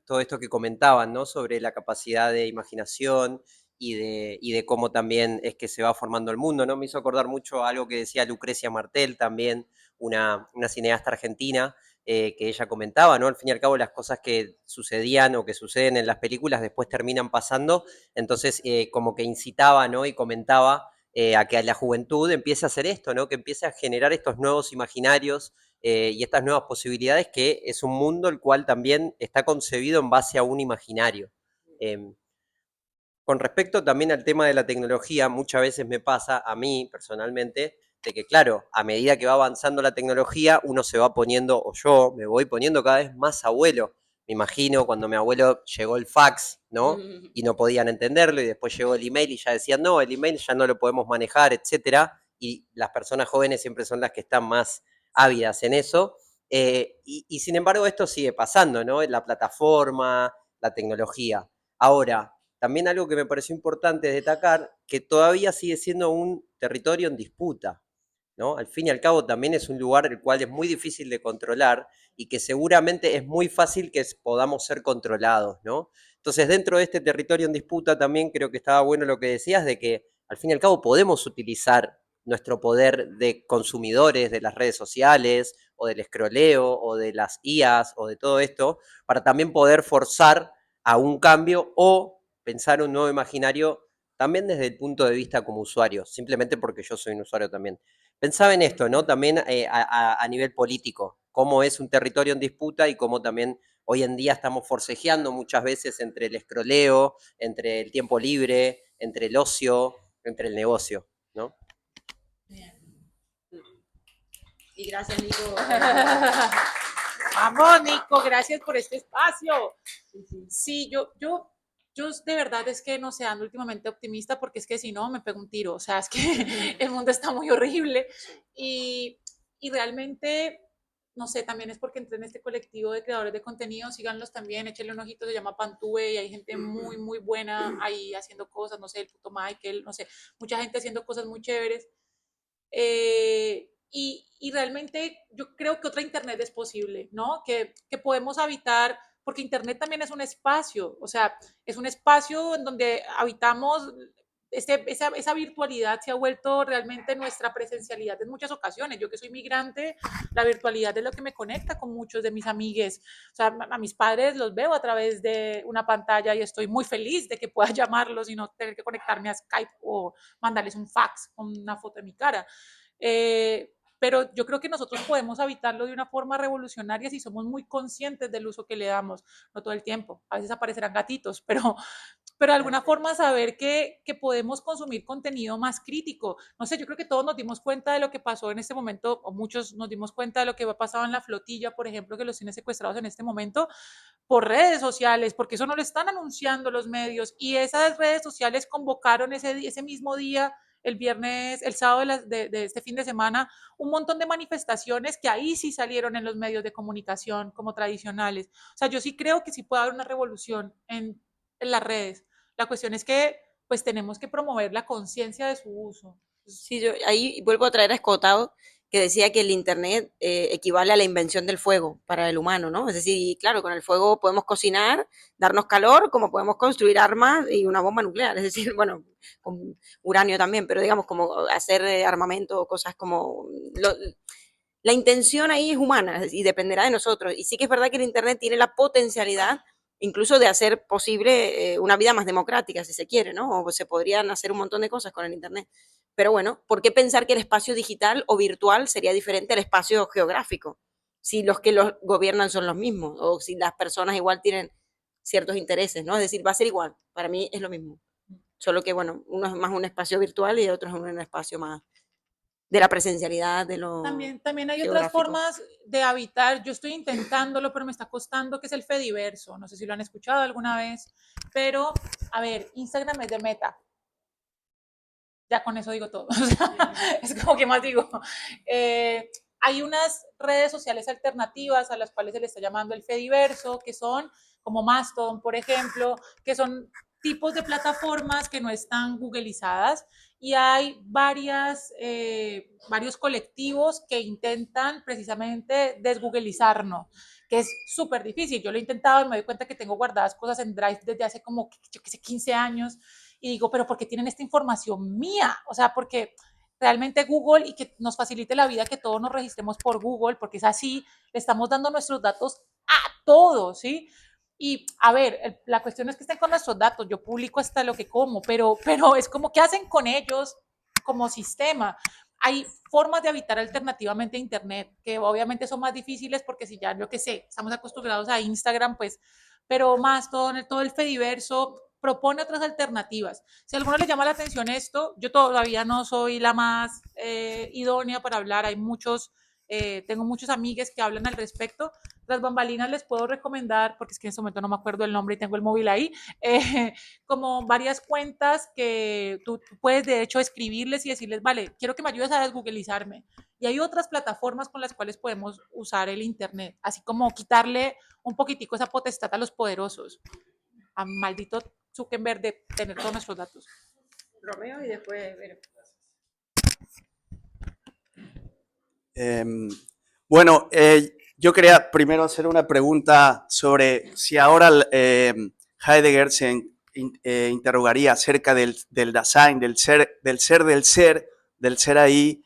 todo esto que comentaban, ¿no? Sobre la capacidad de imaginación y de cómo también es que se va formando el mundo, ¿no? Me hizo acordar mucho a algo que decía Lucrecia Martel también, una cineasta argentina, que ella comentaba, ¿no? Al fin y al cabo las cosas que sucedían o que suceden en las películas después terminan pasando, entonces como que incitaba, ¿no? Y comentaba a que la juventud empiece a hacer esto, ¿no? Que empiece a generar estos nuevos imaginarios y estas nuevas posibilidades, que es un mundo el cual también está concebido en base a un imaginario. Con respecto también al tema de la tecnología, muchas veces me pasa a mí personalmente de que, claro, a medida que va avanzando la tecnología, uno se va poniendo, o yo me voy poniendo cada vez más abuelo. Me imagino cuando mi abuelo llegó el fax, ¿no? Y no podían entenderlo, y después llegó el email y ya decían, no, el email ya no lo podemos manejar, etcétera. Y las personas jóvenes siempre son las que están más ávidas en eso. Y sin embargo, esto sigue pasando, ¿no? La plataforma, la tecnología. Ahora, también algo que me pareció importante destacar, que todavía sigue siendo un territorio en disputa, ¿no? Al fin y al cabo también es un lugar el cual es muy difícil de controlar y que seguramente es muy fácil que podamos ser controlados, ¿no? Entonces, dentro de este territorio en disputa también creo que estaba bueno lo que decías de que al fin y al cabo podemos utilizar nuestro poder de consumidores de las redes sociales o del escroleo o de las IAs o de todo esto para también poder forzar a un cambio o pensar un nuevo imaginario también desde el punto de vista como usuario, simplemente porque yo soy un usuario también. Pensaba en esto, ¿no? También a nivel político, cómo es un territorio en disputa y cómo también hoy en día estamos forcejeando muchas veces entre el escroleo, entre el tiempo libre, entre el ocio, entre el negocio, ¿no? Y gracias, Nico. Vamos, Nico, gracias por este espacio. Sí, yo de verdad es que no sé, ando últimamente optimista porque es que si no me pego un tiro, o sea, es que el mundo está muy horrible y realmente, no sé, también es porque entré en este colectivo de creadores de contenido, síganlos también, échenle un ojito, se llama Pantue y hay gente muy, muy buena ahí haciendo cosas, no sé, el puto Michael, no sé, mucha gente haciendo cosas muy chéveres. Y realmente yo creo que otra Internet es posible, ¿no? Que podemos habitar, porque Internet también es un espacio, o sea, es un espacio en donde habitamos esa virtualidad se ha vuelto realmente nuestra presencialidad en muchas ocasiones. Yo que soy migrante, la virtualidad es lo que me conecta con muchos de mis amigues. O sea, a mis padres los veo a través de una pantalla y estoy muy feliz de que pueda llamarlos y no tener que conectarme a Skype o mandarles un fax con una foto de mi cara. Pero yo creo que nosotros podemos habitarlo de una forma revolucionaria si somos muy conscientes del uso que le damos, no todo el tiempo. A veces aparecerán gatitos, pero de alguna forma saber que podemos consumir contenido más crítico. No sé, yo creo que todos nos dimos cuenta de lo que pasó en este momento, o muchos nos dimos cuenta de lo que ha pasado en la flotilla, por ejemplo, que los tiene secuestrados en este momento por redes sociales, porque eso no lo están anunciando los medios, y esas redes sociales convocaron ese mismo día, el viernes, el sábado de este fin de semana, un montón de manifestaciones que ahí sí salieron en los medios de comunicación como tradicionales. O sea, yo sí creo que sí puede haber una revolución en las redes. La cuestión es que pues tenemos que promover la conciencia de su uso. Sí, yo ahí vuelvo a traer a Escotado, que decía que el Internet equivale a la invención del fuego para el humano, ¿no? Es decir, claro, con el fuego podemos cocinar, darnos calor, como podemos construir armas y una bomba nuclear. Es decir, bueno, con uranio también, pero digamos, como hacer armamento, cosas como... la intención ahí es humana y dependerá de nosotros. Y sí que es verdad que el Internet tiene la potencialidad incluso de hacer posible una vida más democrática, si se quiere, ¿no? O se podrían hacer un montón de cosas con el Internet. Pero bueno, ¿por qué pensar que el espacio digital o virtual sería diferente al espacio geográfico? Si los que los gobiernan son los mismos, o si las personas igual tienen ciertos intereses, ¿no? Es decir, va a ser igual. Para mí es lo mismo. Solo que, bueno, uno es más un espacio virtual y otro es un espacio más de la presencialidad, de lo También hay otras geográfico. formas de habitar. Yo estoy intentándolo, pero me está costando, que es el Fediverso. No sé si lo han escuchado alguna vez, pero a ver, Instagram es de Meta. Ya con eso digo todo. O sea, es como que más digo. Hay unas redes sociales alternativas a las cuales se le está llamando el Fediverso, que son como Mastodon, por ejemplo, que son tipos de plataformas que no están googleizadas, y hay varios colectivos que intentan precisamente desgoogleizarnos, que es súper difícil. Yo lo he intentado y me doy cuenta que tengo guardadas cosas en Drive desde hace como, yo qué sé, 15 años, y digo, pero ¿por qué tienen esta información mía? O sea, porque realmente Google, y que nos facilite la vida que todos nos registremos por Google, porque es así, le estamos dando nuestros datos a todos, ¿sí? Y a ver, la cuestión es que estén con nuestros datos, yo publico hasta lo que como, pero es como, ¿qué hacen con ellos como sistema? Hay formas de habitar alternativamente Internet, que obviamente son más difíciles porque si ya, yo qué sé, estamos acostumbrados a Instagram, pues, pero más todo el Fediverso propone otras alternativas. Si a alguno le llama la atención esto, yo todavía no soy la más idónea para hablar, tengo muchos amigues que hablan al respecto. Las bambalinas les puedo recomendar, porque es que en este momento no me acuerdo el nombre y tengo el móvil ahí, como varias cuentas que tú puedes de hecho escribirles y decirles, vale, quiero que me ayudes a desgoogleizarme. Y hay otras plataformas con las cuales podemos usar el Internet, así como quitarle un poquitico esa potestad a los poderosos, a maldito Zuckerberg, de tener todos nuestros datos. Romeo y después Vero. Bueno, yo quería primero hacer una pregunta sobre si ahora Heidegger se interrogaría acerca del Dasein, del ser ahí,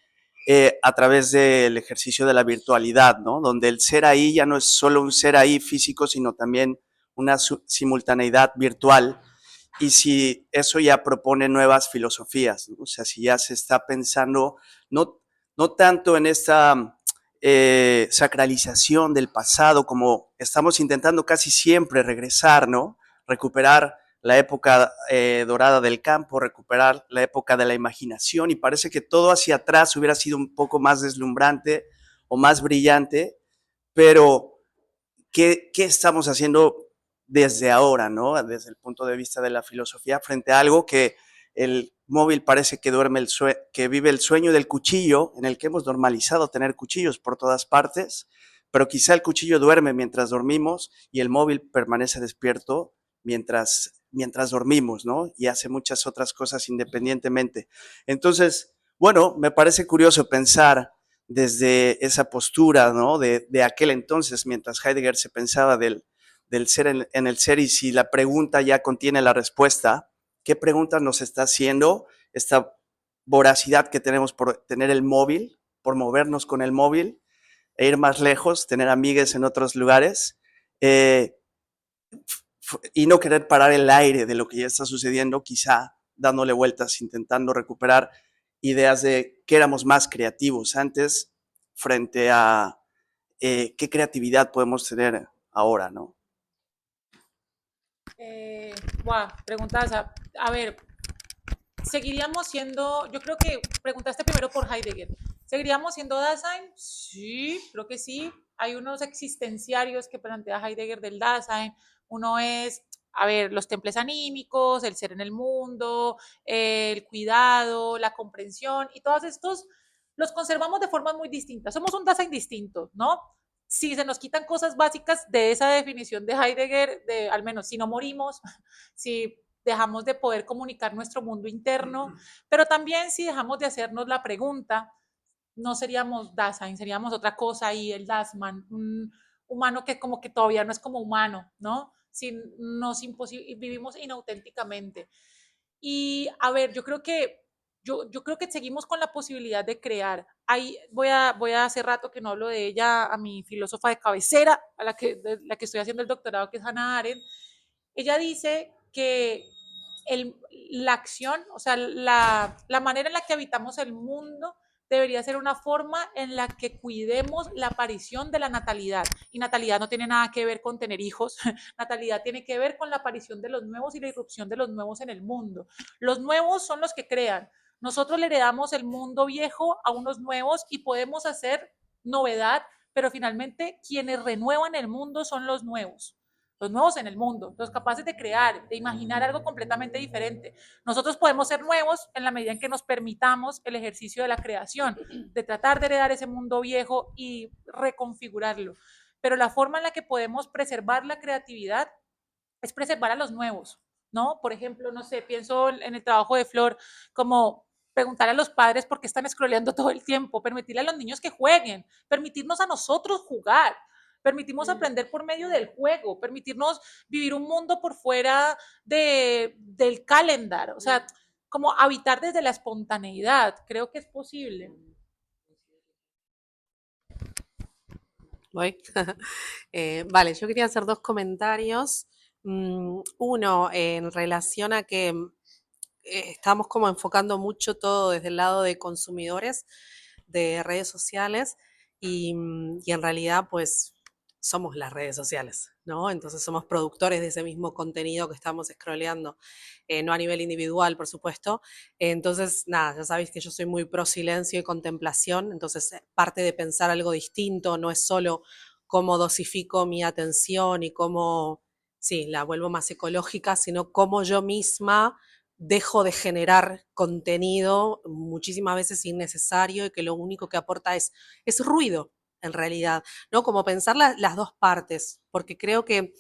a través del ejercicio de la virtualidad, ¿no? Donde el ser ahí ya no es solo un ser ahí físico, sino también una simultaneidad virtual, y si eso ya propone nuevas filosofías, ¿no? O sea, si ya se está pensando no tanto en esta sacralización del pasado, como estamos intentando casi siempre regresar, ¿no? Recuperar la época dorada del campo, recuperar la época de la imaginación, y parece que todo hacia atrás hubiera sido un poco más deslumbrante o más brillante, pero ¿qué estamos haciendo desde ahora, ¿no? Desde el punto de vista de la filosofía, frente a algo que el móvil parece que que vive el sueño del cuchillo, en el que hemos normalizado tener cuchillos por todas partes, pero quizá el cuchillo duerme mientras dormimos y el móvil permanece despierto mientras dormimos, ¿no? Y hace muchas otras cosas independientemente. Entonces, bueno, me parece curioso pensar desde esa postura, ¿no? De aquel entonces, mientras Heidegger se pensaba del ser en el ser, y si la pregunta ya contiene la respuesta, qué preguntas nos está haciendo esta voracidad que tenemos por tener el móvil, por movernos con el móvil e ir más lejos, tener amigues en otros lugares, y no querer parar el aire de lo que ya está sucediendo, quizá dándole vueltas, intentando recuperar ideas de que éramos más creativos antes frente a qué creatividad podemos tener ahora, ¿no? Preguntas, a ver, seguiríamos siendo, yo creo que preguntaste primero por Heidegger, ¿seguiríamos siendo Dasein? Sí, creo que sí. Hay unos existenciarios que plantea Heidegger del Dasein. Uno es, a ver, los temples anímicos, el ser en el mundo, el cuidado, la comprensión, y todos estos los conservamos de formas muy distintas. Somos un Dasein distinto, ¿no? Si se nos quitan cosas básicas de esa definición de Heidegger, de al menos si no morimos, si dejamos de poder comunicar nuestro mundo interno, pero también si dejamos de hacernos la pregunta, no seríamos Dasein, seríamos otra cosa y el Dasman, un humano que como que todavía no es como humano, ¿no? Si nos vivimos inauténticamente. Y a ver, yo creo que seguimos con la posibilidad de crear. Ahí voy a hace rato que no hablo de ella, a mi filósofa de cabecera, la que estoy haciendo el doctorado, que es Hannah Arendt. Ella dice que la acción, o sea, la manera en la que habitamos el mundo debería ser una forma en la que cuidemos la aparición de la natalidad. Y natalidad no tiene nada que ver con tener hijos, natalidad tiene que ver con la aparición de los nuevos y la irrupción de los nuevos en el mundo. Los nuevos son los que crean. Nosotros le heredamos el mundo viejo a unos nuevos y podemos hacer novedad, pero finalmente quienes renuevan el mundo son los nuevos en el mundo, los capaces de crear, de imaginar algo completamente diferente. Nosotros podemos ser nuevos en la medida en que nos permitamos el ejercicio de la creación, de tratar de heredar ese mundo viejo y reconfigurarlo. Pero la forma en la que podemos preservar la creatividad es preservar a los nuevos, ¿no? Por ejemplo, no sé, pienso en el trabajo de Flor, como preguntar a los padres por qué están scrolleando todo el tiempo, permitirle a los niños que jueguen, permitirnos a nosotros jugar, permitimos aprender por medio del juego, permitirnos vivir un mundo por fuera del calendar, o sea, como habitar desde la espontaneidad, creo que es posible. ¿Voy? Vale, yo quería hacer dos comentarios. Uno, en relación a que estamos como enfocando mucho todo desde el lado de consumidores de redes sociales y en realidad pues somos las redes sociales, ¿no? Entonces somos productores de ese mismo contenido que estamos scrolleando, no a nivel individual, por supuesto. Entonces, nada, ya sabéis que yo soy muy pro silencio y contemplación, entonces parte de pensar algo distinto no es solo cómo dosifico mi atención y cómo, sí, la vuelvo más ecológica, sino cómo yo misma dejo de generar contenido muchísimas veces innecesario y que lo único que aporta es ruido, en realidad, ¿no? Como pensar las dos partes, porque creo que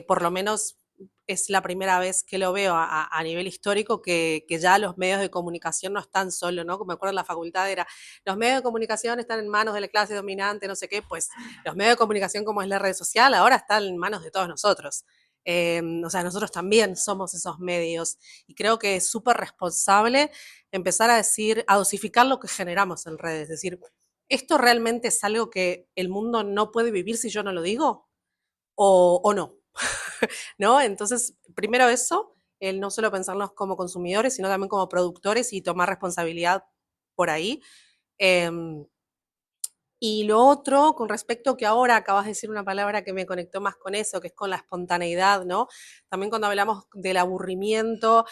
por lo menos es la primera vez que lo veo a nivel histórico que ya los medios de comunicación no están solo, ¿no? Como me acuerdo en la facultad era, los medios de comunicación están en manos de la clase dominante, no sé qué, pues los medios de comunicación como es la red social ahora están en manos de todos nosotros. O sea, nosotros también somos esos medios y creo que es súper responsable empezar a decir, a dosificar lo que generamos en redes, es decir, ¿esto realmente es algo que el mundo no puede vivir si yo no lo digo? ¿O no? ¿No? Entonces, primero eso, el no solo pensarnos como consumidores, sino también como productores y tomar responsabilidad por ahí. Y lo otro, con respecto que ahora acabas de decir una palabra que me conectó más con eso, que es con la espontaneidad, ¿no? También cuando hablamos del aburrimiento,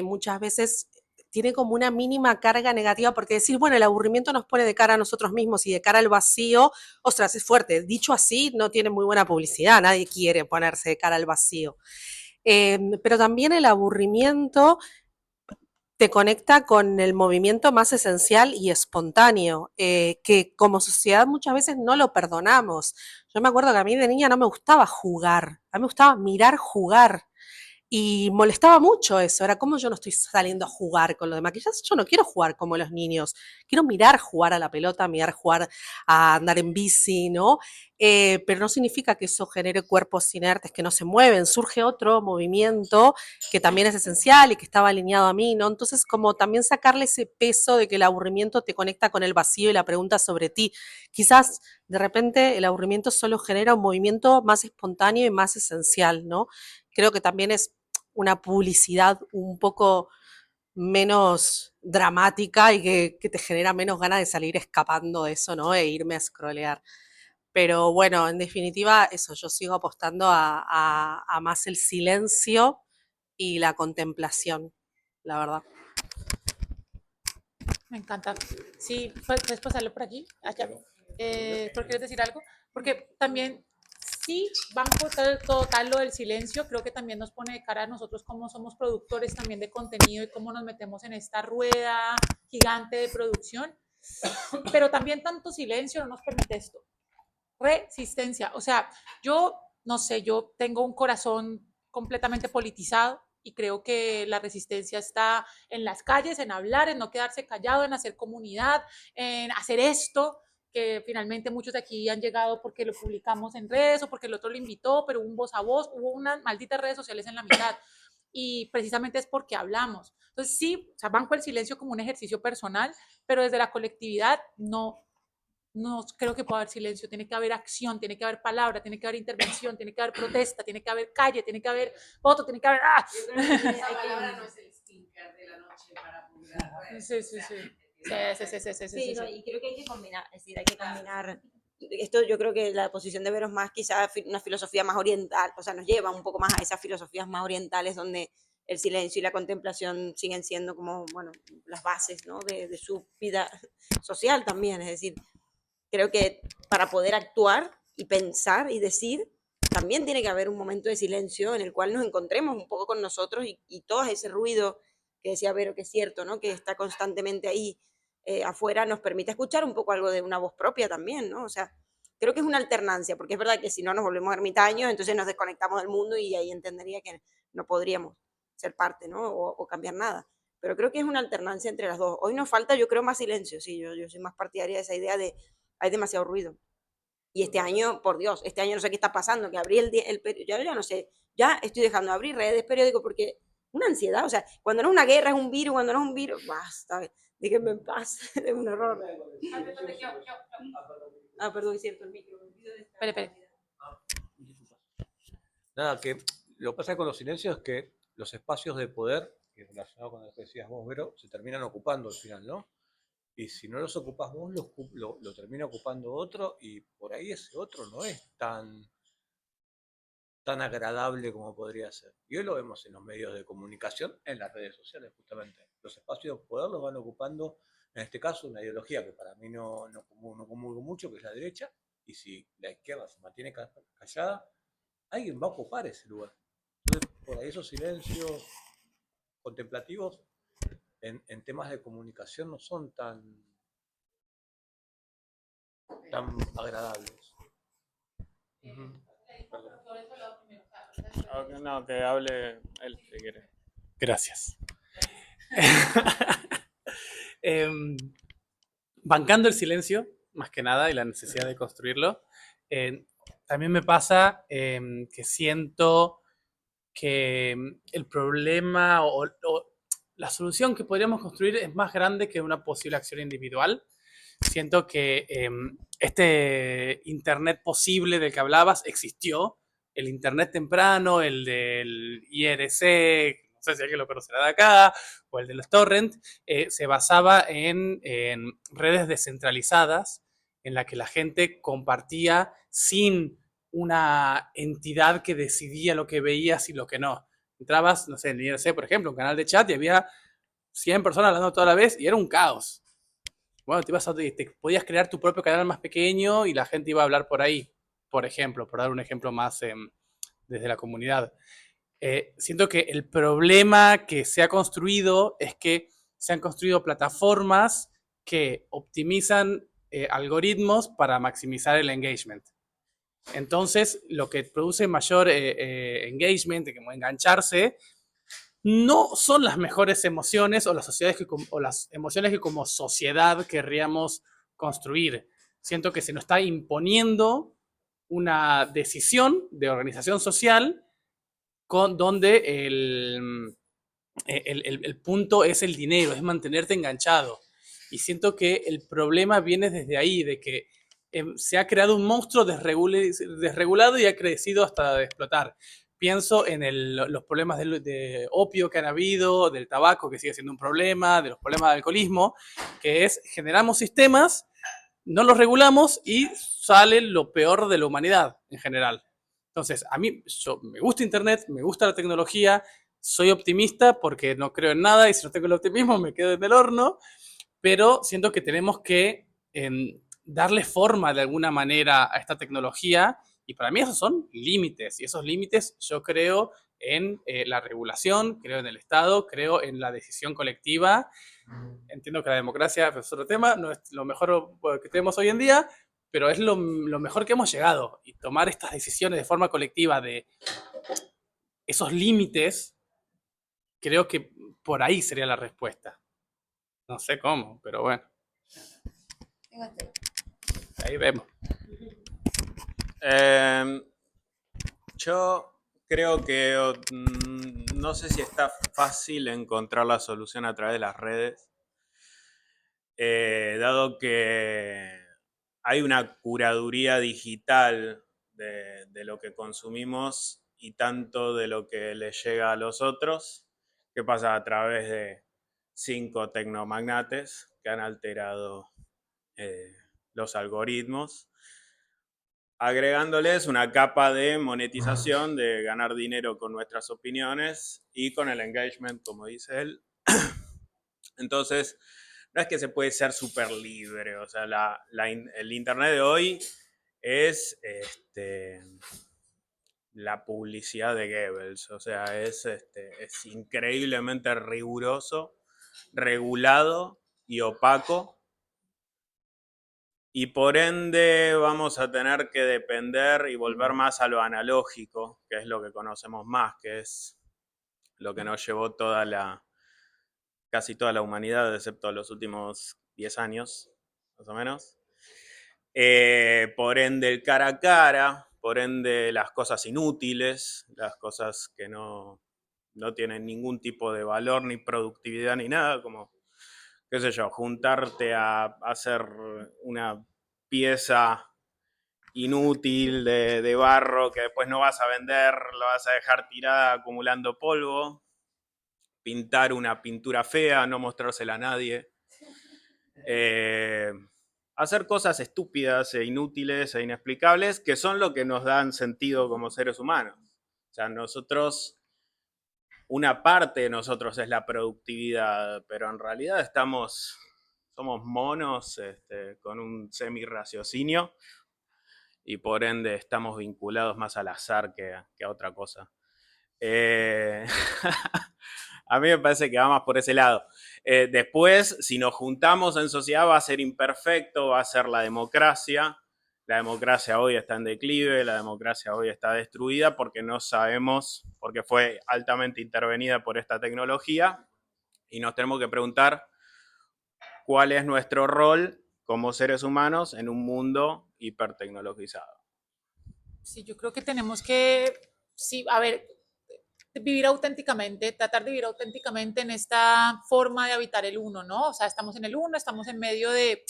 muchas veces tiene como una mínima carga negativa, porque decir, bueno, el aburrimiento nos pone de cara a nosotros mismos y de cara al vacío, ostras, es fuerte. Dicho así, no tiene muy buena publicidad, nadie quiere ponerse de cara al vacío. Pero también el aburrimiento te conecta con el movimiento más esencial y espontáneo, que como sociedad muchas veces no lo perdonamos. Yo me acuerdo que a mí de niña no me gustaba jugar, a mí me gustaba mirar jugar. Y molestaba mucho eso, era como yo no estoy saliendo a jugar con los demás, quizás yo no quiero jugar como los niños, quiero mirar jugar a la pelota, mirar jugar a andar en bici, ¿no? Pero no significa que eso genere cuerpos inertes que no se mueven, surge otro movimiento que también es esencial y que estaba alineado a mí, ¿no? Entonces, como también sacarle ese peso de que el aburrimiento te conecta con el vacío y la pregunta sobre ti. Quizás de repente el aburrimiento solo genera un movimiento más espontáneo y más esencial, ¿no? Creo que también es una publicidad un poco menos dramática y que te genera menos ganas de salir escapando de eso, ¿no? E irme a scrollear. Pero bueno, en definitiva, eso, yo sigo apostando a más el silencio y la contemplación, la verdad. Me encanta. Sí, ¿puedes pasarlo por aquí? Allá. ¿Por quieres decir algo? Porque también, sí, banco total lo del silencio, creo que también nos pone de cara a nosotros como somos productores también de contenido y cómo nos metemos en esta rueda gigante de producción. Pero también tanto silencio no nos permite esto. Resistencia. O sea, yo, no sé, yo tengo un corazón completamente politizado y creo que la resistencia está en las calles, en hablar, en no quedarse callado, en hacer comunidad, en hacer esto, que finalmente muchos de aquí han llegado porque lo publicamos en redes o porque el otro lo invitó, pero hubo un voz a voz, hubo unas malditas redes sociales en la mitad. Y precisamente es porque hablamos. Entonces, sí, o sea, banco el silencio como un ejercicio personal, pero desde la colectividad no creo que pueda haber silencio, tiene que haber acción, tiene que haber palabra, tiene que haber intervención, tiene que haber protesta, tiene que haber calle, tiene que haber voto, tiene que haber... ¡Ah! Esa palabra no es el stinker de la noche para publicar. Sí, sí, sí. Sí, no, y creo que hay que combinar, es decir, hay que combinar. Esto yo creo que la posición de Vero es más quizás una filosofía más oriental, o sea, nos lleva un poco más a esas filosofías más orientales donde el silencio y la contemplación siguen siendo como, bueno, las bases, ¿no? de su vida social también, es decir, creo que para poder actuar y pensar y decir, también tiene que haber un momento de silencio en el cual nos encontremos un poco con nosotros y todo ese ruido que decía Vero, que es cierto, ¿no? Que está constantemente ahí afuera, nos permite escuchar un poco algo de una voz propia también, ¿no? O sea, creo que es una alternancia, porque es verdad que si no nos volvemos ermitaños, entonces nos desconectamos del mundo y ahí entendería que no podríamos ser parte, ¿no? O cambiar nada. Pero creo que es una alternancia entre las dos. Hoy nos falta, yo creo, más silencio, sí, yo soy más partidaria de esa idea de hay demasiado ruido. Y este año, por Dios, este año no sé qué está pasando, que abrí el periódico, ya no sé, ya estoy dejando de abrir redes, periódicos, porque una ansiedad, o sea, cuando no es una guerra es un virus, cuando no es un virus, basta, déjenme en paz, es un error. Ah, perdón, es cierto, el micro. Espere. Nada, que lo que pasa con los silencios es que los espacios de poder, que relacionado con lo que decías vos, Vero, se terminan ocupando al final, ¿no? Y si no los ocupas vos, lo termina ocupando otro y por ahí ese otro no es tan agradable como podría ser. Y hoy lo vemos en los medios de comunicación, en las redes sociales justamente. Los espacios de poder los van ocupando, en este caso, una ideología que para mí no comulgo mucho, que es la derecha, y si la izquierda se mantiene callada, alguien va a ocupar ese lugar. Entonces, por ahí esos silencios contemplativos en temas de comunicación no son tan agradables. No, que hable él si quiere. Gracias. Bancando el silencio, más que nada, y la necesidad de construirlo, también me pasa que siento que el problema o la solución que podríamos construir es más grande que una posible acción individual. Siento que este Internet posible del que hablabas existió, el Internet temprano, el del IRC, no sé si alguien lo conocerá de acá, o el de los torrent, se basaba en redes descentralizadas en la que la gente compartía sin una entidad que decidía lo que veías y lo que no. Entrabas, no sé, en el IRC, por ejemplo, un canal de chat y había 100 personas hablando toda la vez y era un caos. Bueno, te podías crear tu propio canal más pequeño y la gente iba a hablar por ahí, por ejemplo, por dar un ejemplo más desde la comunidad. Siento que el problema que se ha construido es que se han construido plataformas que optimizan algoritmos para maximizar el engagement. Entonces, lo que produce mayor engagement, como engancharse, no son las mejores emociones o o las emociones que como sociedad querríamos construir. Siento que se nos está imponiendo una decisión de organización social donde el punto es el dinero, es mantenerte enganchado. Y siento que el problema viene desde ahí, de que se ha creado un monstruo desregulado y ha crecido hasta de explotar. Pienso en los problemas de opio que han habido, del tabaco que sigue siendo un problema, de los problemas de alcoholismo, que es generamos sistemas, no los regulamos y sale lo peor de la humanidad en general. Entonces, a mí me gusta Internet, me gusta la tecnología, soy optimista porque no creo en nada y si no tengo el optimismo me quedo en el horno, pero siento que tenemos que darle forma de alguna manera a esta tecnología y para mí esos son límites y esos límites yo creo en la regulación, creo en el Estado, creo en la decisión colectiva. Entiendo que la democracia es otro tema, no es lo mejor que tenemos hoy en día, pero es lo mejor que hemos llegado y tomar estas decisiones de forma colectiva de esos límites, creo que por ahí sería la respuesta. No sé cómo, pero bueno. Ahí vemos. Yo creo que no sé si está fácil encontrar la solución a través de las redes, dado que hay una curaduría digital de lo que consumimos y tanto de lo que le llega a los otros, que pasa a través de 5 tecnomagnates que han alterado los algoritmos, agregándoles una capa de monetización, de ganar dinero con nuestras opiniones y con el engagement, como dice él. Entonces, no es que se puede ser súper libre, o sea, el Internet de hoy es la publicidad de Goebbels, o sea, es increíblemente riguroso, regulado y opaco. Y por ende vamos a tener que depender y volver más a lo analógico, que es lo que conocemos más, que es lo que nos llevó casi toda la humanidad, excepto los últimos 10 años, más o menos. Por ende el cara a cara, por ende las cosas inútiles, las cosas que no tienen ningún tipo de valor, ni productividad, ni nada, como, qué sé yo, juntarte a hacer una pieza inútil de barro que después no vas a vender, la vas a dejar tirada acumulando polvo, pintar una pintura fea, no mostrársela a nadie, hacer cosas estúpidas e inútiles e inexplicables que son lo que nos dan sentido como seres humanos. O sea, una parte de nosotros es la productividad, pero en realidad somos monos con un semi-raciocinio y por ende estamos vinculados más al azar que a otra cosa. A mí me parece que va más por ese lado. Después, si nos juntamos en sociedad, va a ser imperfecto, va a ser la democracia. La democracia hoy está en declive, la democracia hoy está destruida porque no sabemos, porque fue altamente intervenida por esta tecnología y nos tenemos que preguntar cuál es nuestro rol como seres humanos en un mundo hipertecnologizado. Sí, yo creo que tenemos que, sí, a ver, vivir auténticamente, tratar de vivir auténticamente en esta forma de habitar el uno, ¿no? O sea, estamos en el uno, estamos en medio de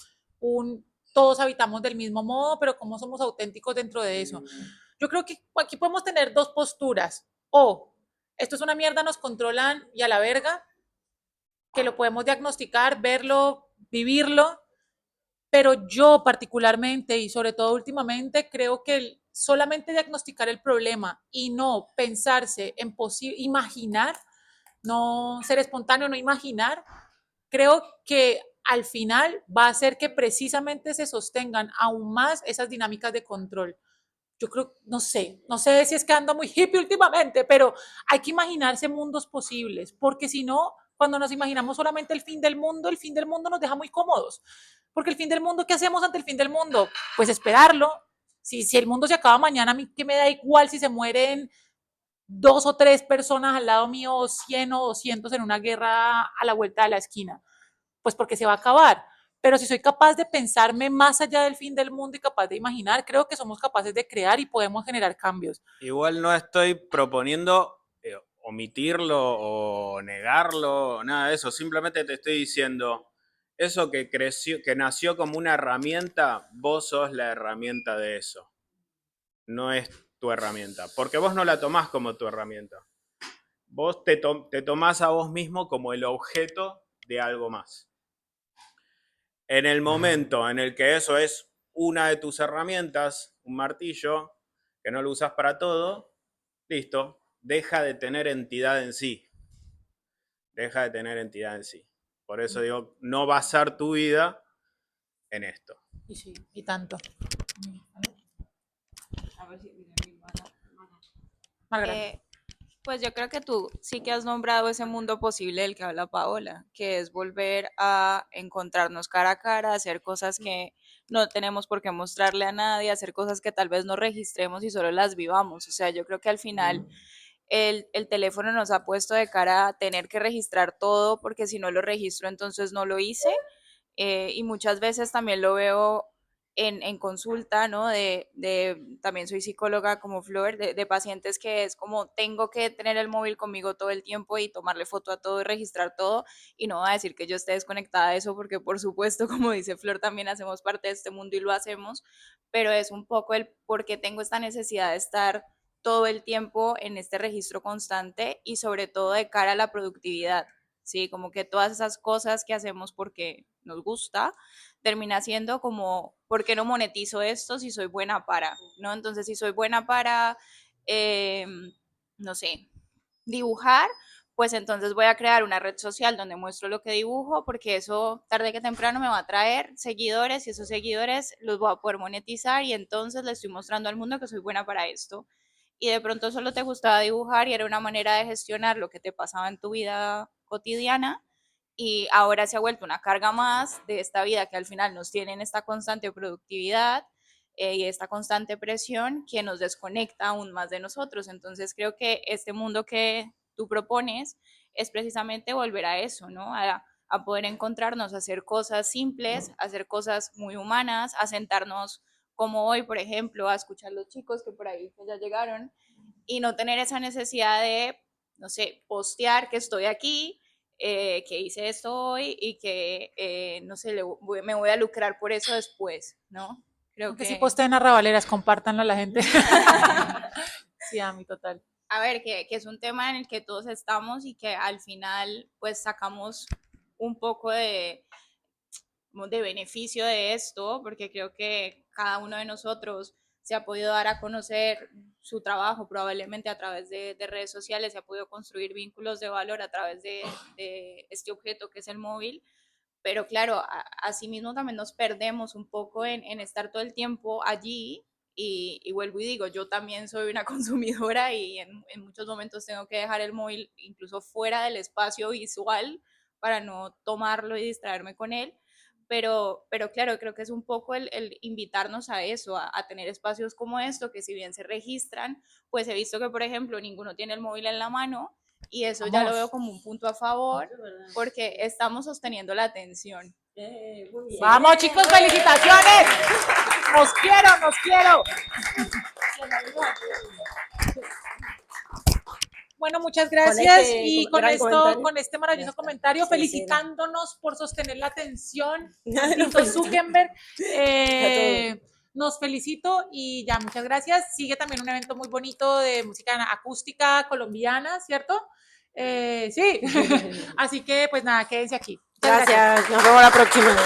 todos habitamos del mismo modo, pero ¿cómo somos auténticos dentro de eso? Yo creo que aquí podemos tener dos posturas. O esto es una mierda, nos controlan y a la verga, que lo podemos diagnosticar, verlo, vivirlo, pero yo particularmente y sobre todo últimamente creo que solamente diagnosticar el problema y no pensarse en imaginar, no ser espontáneo, no imaginar, creo que al final va a hacer que precisamente se sostengan aún más esas dinámicas de control. Yo creo, no sé si es que ando muy hippie últimamente, pero hay que imaginarse mundos posibles, porque si no, cuando nos imaginamos solamente el fin del mundo nos deja muy cómodos. Porque el fin del mundo, ¿qué hacemos ante el fin del mundo? Pues esperarlo, Si el mundo se acaba mañana, a mí que me da igual si se mueren 2 o 3 personas al lado mío, o 100 o 200 en una guerra a la vuelta de la esquina, pues porque se va a acabar. Pero si soy capaz de pensarme más allá del fin del mundo y capaz de imaginar, creo que somos capaces de crear y podemos generar cambios. Igual no estoy proponiendo omitirlo o negarlo, nada de eso. Simplemente te estoy diciendo, eso que creció, que nació como una herramienta, vos sos la herramienta de eso. No es tu herramienta, porque vos no la tomás como tu herramienta. Vos te tomás a vos mismo como el objeto de algo más. En el momento en el que eso es una de tus herramientas, un martillo, que no lo usas para todo, listo, deja de tener entidad en sí. Deja de tener entidad en sí. Por eso digo, no basar tu vida en esto. Y sí, y tanto. Margarita. Pues yo creo que tú sí que has nombrado ese mundo posible del que habla Paola, que es volver a encontrarnos cara a cara, hacer cosas que no tenemos por qué mostrarle a nadie, hacer cosas que tal vez no registremos y solo las vivamos. O sea, yo creo que al final el teléfono nos ha puesto de cara a tener que registrar todo, porque si no lo registro, entonces no lo hice. Y muchas veces también lo veo en consulta, ¿no? También soy psicóloga como Flor, de pacientes que es como tengo que tener el móvil conmigo todo el tiempo y tomarle foto a todo y registrar todo, y no va a decir que yo esté desconectada de eso, porque por supuesto, como dice Flor, también hacemos parte de este mundo y lo hacemos, pero es un poco el por qué tengo esta necesidad de estar todo el tiempo en este registro constante y sobre todo de cara a la productividad. Sí, como que todas esas cosas que hacemos porque nos gusta, termina siendo como, ¿por qué no monetizo esto si soy buena para? ¿No? Entonces, si soy buena para, eh, no sé, dibujar, pues entonces voy a crear una red social donde muestro lo que dibujo, porque eso tarde que temprano me va a traer seguidores y esos seguidores los voy a poder monetizar y entonces le estoy mostrando al mundo que soy buena para esto. Y de pronto solo te gustaba dibujar y era una manera de gestionar lo que te pasaba en tu vida cotidiana, y ahora se ha vuelto una carga más de esta vida que al final nos tiene en esta constante productividad y esta constante presión que nos desconecta aún más de nosotros. Entonces creo que este mundo que tú propones es precisamente volver a eso, ¿no? A poder encontrarnos, a hacer cosas simples, a hacer cosas muy humanas, a sentarnos como hoy, por ejemplo, a escuchar a los chicos que por ahí que ya llegaron y no tener esa necesidad de, no sé, postear que estoy aquí, que hice esto hoy y que, no sé, me voy a lucrar por eso después, ¿no? Creo Que que si posteen arrabaleras, compártanlo a la gente. Sí, a mí total. a ver, que es un tema en el que todos estamos y que al final pues sacamos un poco de beneficio de esto, porque creo que cada uno de nosotros se ha podido dar a conocer su trabajo probablemente a través de redes sociales, se ha podido construir vínculos de valor a través de este objeto que es el móvil, pero claro, asimismo también nos perdemos un poco en estar todo el tiempo allí. Y vuelvo y digo, yo también soy una consumidora y en muchos momentos tengo que dejar el móvil incluso fuera del espacio visual para no tomarlo y distraerme con él. Pero claro, creo que es un poco el invitarnos a eso, a tener espacios como esto, que si bien se registran, pues he visto que, por ejemplo, ninguno tiene el móvil en la mano, y eso ya lo veo como un punto a favor, porque estamos sosteniendo la atención. Vamos, chicos, felicitaciones. Nos quiero. Bueno, muchas gracias. Y con este maravilloso comentario, felicitándonos por sostener la atención, Tito Zuckerberg. Nos felicito y ya, muchas gracias. Sigue también un evento muy bonito de música acústica colombiana, ¿cierto? Sí. Así que, pues nada, quédense aquí. Gracias. Nos vemos la próxima.